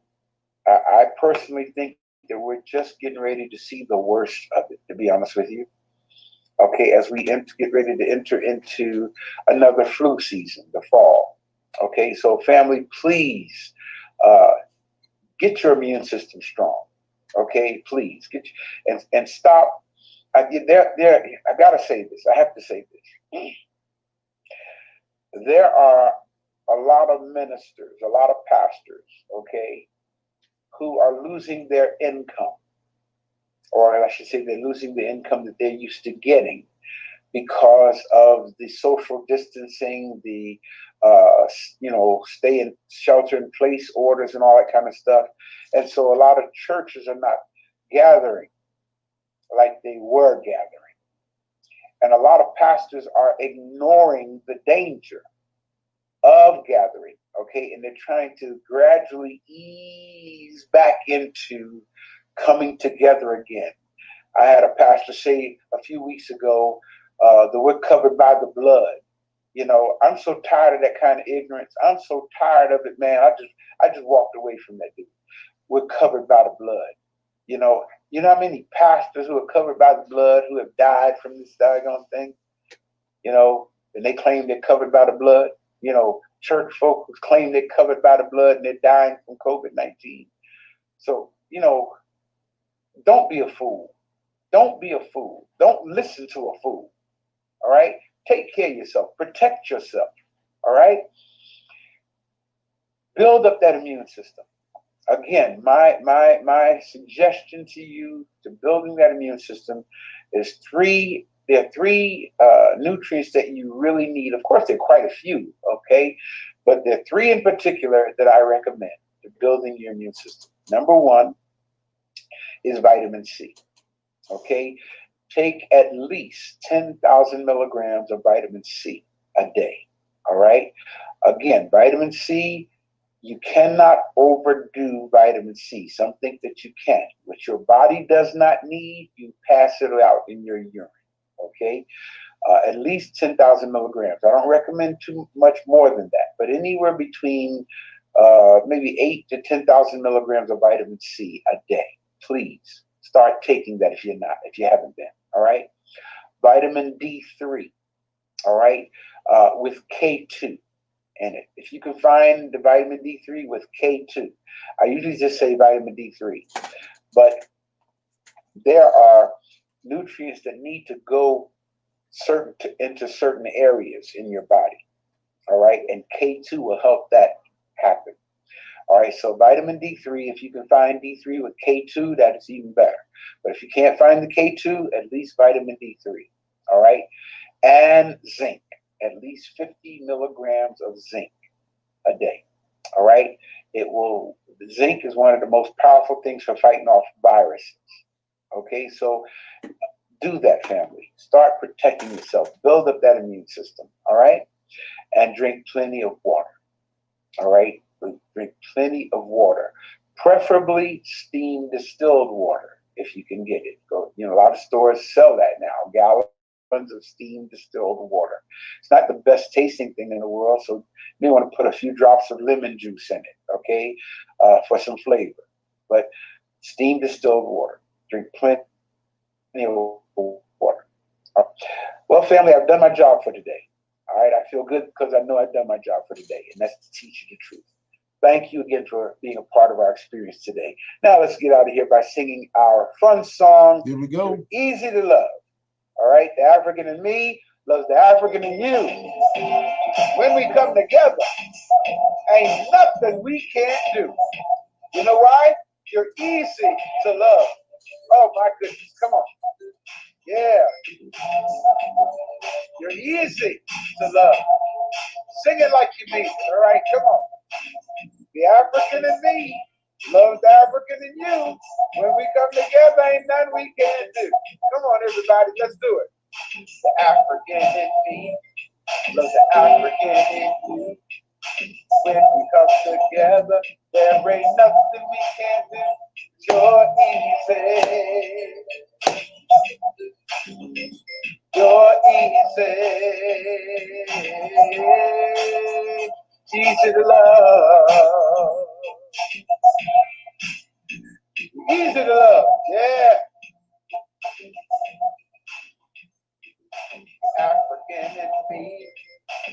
I personally think that we're just getting ready to see the worst of it, to be honest with you. Okay, as we get ready to enter into another flu season, the fall. Okay, so family, please get your immune system strong. Okay, please get and stop. I gotta say this. I have to say this. There are a lot of ministers, a lot of pastors, okay, who are losing their income, or I should say, they're losing the income that they're used to getting because of the social distancing, the stay in shelter in place orders and all that kind of stuff. And so a lot of churches are not gathering like they were gathering. And a lot of pastors are ignoring the danger of gathering, okay? And they're trying to gradually ease back into coming together again. I had a pastor say a few weeks ago that we're covered by the blood. You know, I'm so tired of that kind of ignorance. I'm so tired of it, man. I just walked away from that dude. We're covered by the blood. You know how many pastors who are covered by the blood who have died from this doggone thing? You know, and they claim they're covered by the blood. You know, church folk who claim they're covered by the blood and they're dying from COVID-19. So, you know, don't be a fool. Don't be a fool. Don't listen to a fool. All right? Take care of yourself. Protect yourself. All right? Build up that immune system. Again, my suggestion to you to building that immune system is there are three nutrients that you really need. Of course, there are quite a few, okay? But there are three in particular that I recommend to building your immune system. Number one is vitamin C, okay? Take at least 10,000 milligrams of vitamin C a day, all right? Again, vitamin C, you cannot overdo vitamin C. Some think that you can. What your body does not need, you pass it out in your urine, okay? At least 10,000 milligrams. I don't recommend too much more than that, but anywhere between maybe 8 to 10,000 milligrams of vitamin C a day. Please start taking that if you haven't been, all right? Vitamin D3, all right, with K2 in it. If you can find the vitamin D3 with K2, I usually just say vitamin D3, but there are nutrients that need to go into certain areas in your body, all right, and K2 will help that happen. All right, so vitamin D3, if you can find D3 with K2, that is even better. But if you can't find the K2, at least vitamin D3, all right, and zinc. At least 50 milligrams of zinc a day. All right. Zinc is one of the most powerful things for fighting off viruses. Okay. So do that, family. Start protecting yourself. Build up that immune system. All right. And drink plenty of water. All right. Drink plenty of water, preferably steam distilled water if you can get it. A lot of stores sell that now. Gallons of steam distilled water. It's not the best tasting thing in the world, so you may want to put a few drops of lemon juice in it, okay, for some flavor. But steam distilled water. Drink plenty of water. Well, family, I've done my job for today. All right, I feel good because I know I've done my job for today, and that's to teach you the truth. Thank you again for being a part of our experience today. Now let's get out of here by singing our fun song. Here we go. Easy to Love. All right, the African in me loves the African in you. When we come together, that we can't do. You know why? You're easy to love. Oh my goodness, come on. Yeah. You're easy to love. Sing it like you mean it, all right? Come on. The African in me loves the African in you. When we come together, ain't nothing we can't do. Come on, everybody, let's do it. The African in me loves the African in you. When we come together, there ain't nothing we can't do. You're easy. You're easy. Easy to love. Easy to love. Yeah. African in me.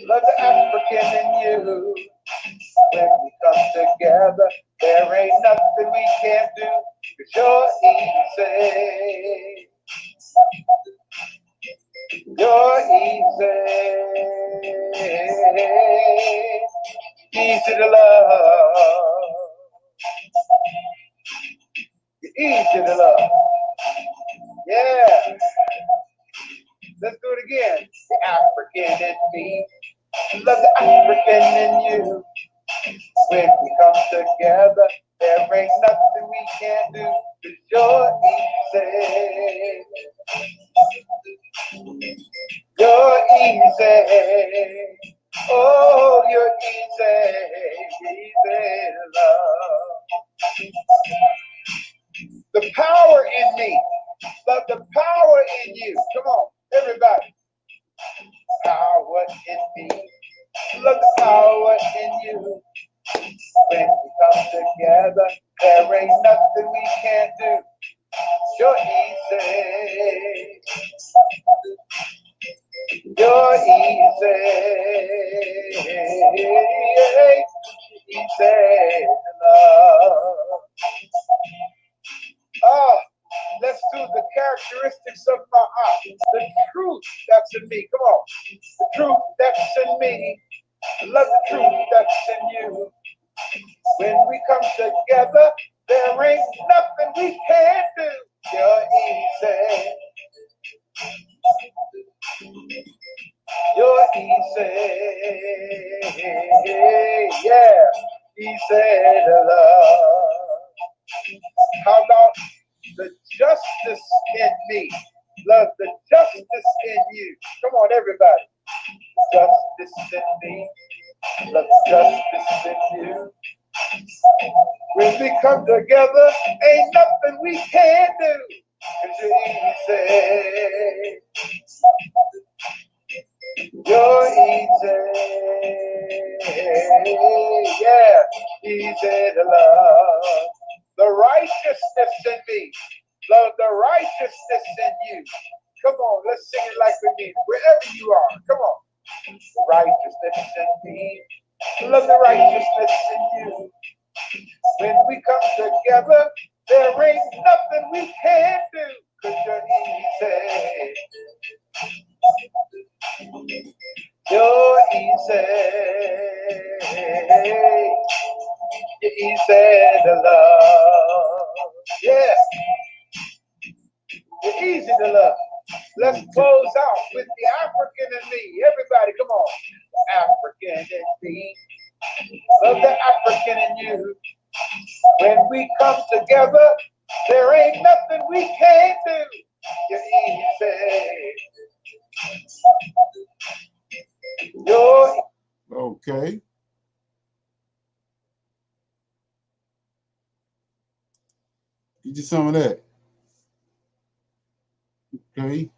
Love the African in you. When we come together, there ain't nothing we can't do. 'Cause you're easy. You're easy. Easy to love. You're easy to love. Yeah. Let's do it again. The African in me. Love the African in you. When we come together, there ain't nothing we can't do. 'Cause you're easy. You're easy. Oh, you're easy. Easy to love. The power in me. Love the power in you. Come on, everybody. Power in me. Love the power in you. When we come together, there ain't nothing we can't do. You're easy. You're easy. Easy to love. Oh, let's do the characteristics of my heart. The truth that's in me. Come on. The truth that's in me. Love the truth that's in you. When we come together, there ain't nothing we can't do. You're easy. You're easy. Yeah. Easy to love. How about the justice in me? Love the justice in you. Come on, everybody. Justice in me. Love the justice in you. When we come together, ain't nothing we can't do. 'Cause you're easy. You're easy. Yeah, easy to love. The righteousness in me. Love the righteousness in you. Come on, let's sing it like we mean it. Wherever you are, come on. Righteousness in me. Love the righteousness in you. When we come together, there ain't nothing we can't do. 'Cause you're easy. You're easy. You're easy to love. Yeah. You're easy to love. Let's close out with the African in me. Everybody, come on. African in me. Love the African in you. When we come together, there ain't nothing we can't do. You're easy. You're Okay. Get you some of that. Okay.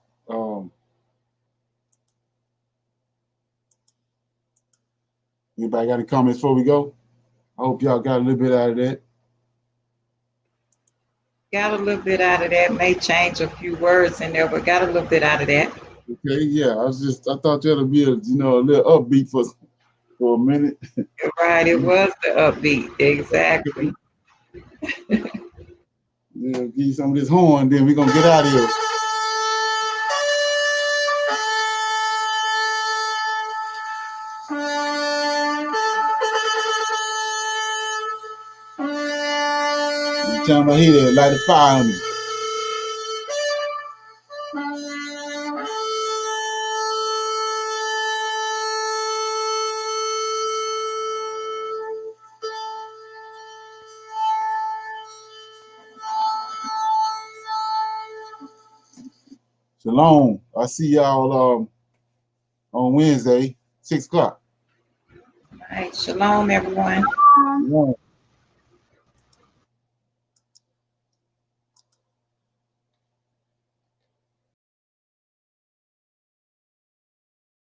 Anybody got any comments before we go? I hope y'all got a little bit out of that. Got a little bit out of that. May change a few words in there, but got a little bit out of that. Okay, yeah. I thought that'd be a little upbeat for a minute. Right, it was the upbeat. Exactly. Yeah, give you some of this horn, then we're gonna get out of here. time I hear that, light a fire on me. Shalom. I see y'all on Wednesday, 6 o'clock. All right, shalom, everyone. Shalom.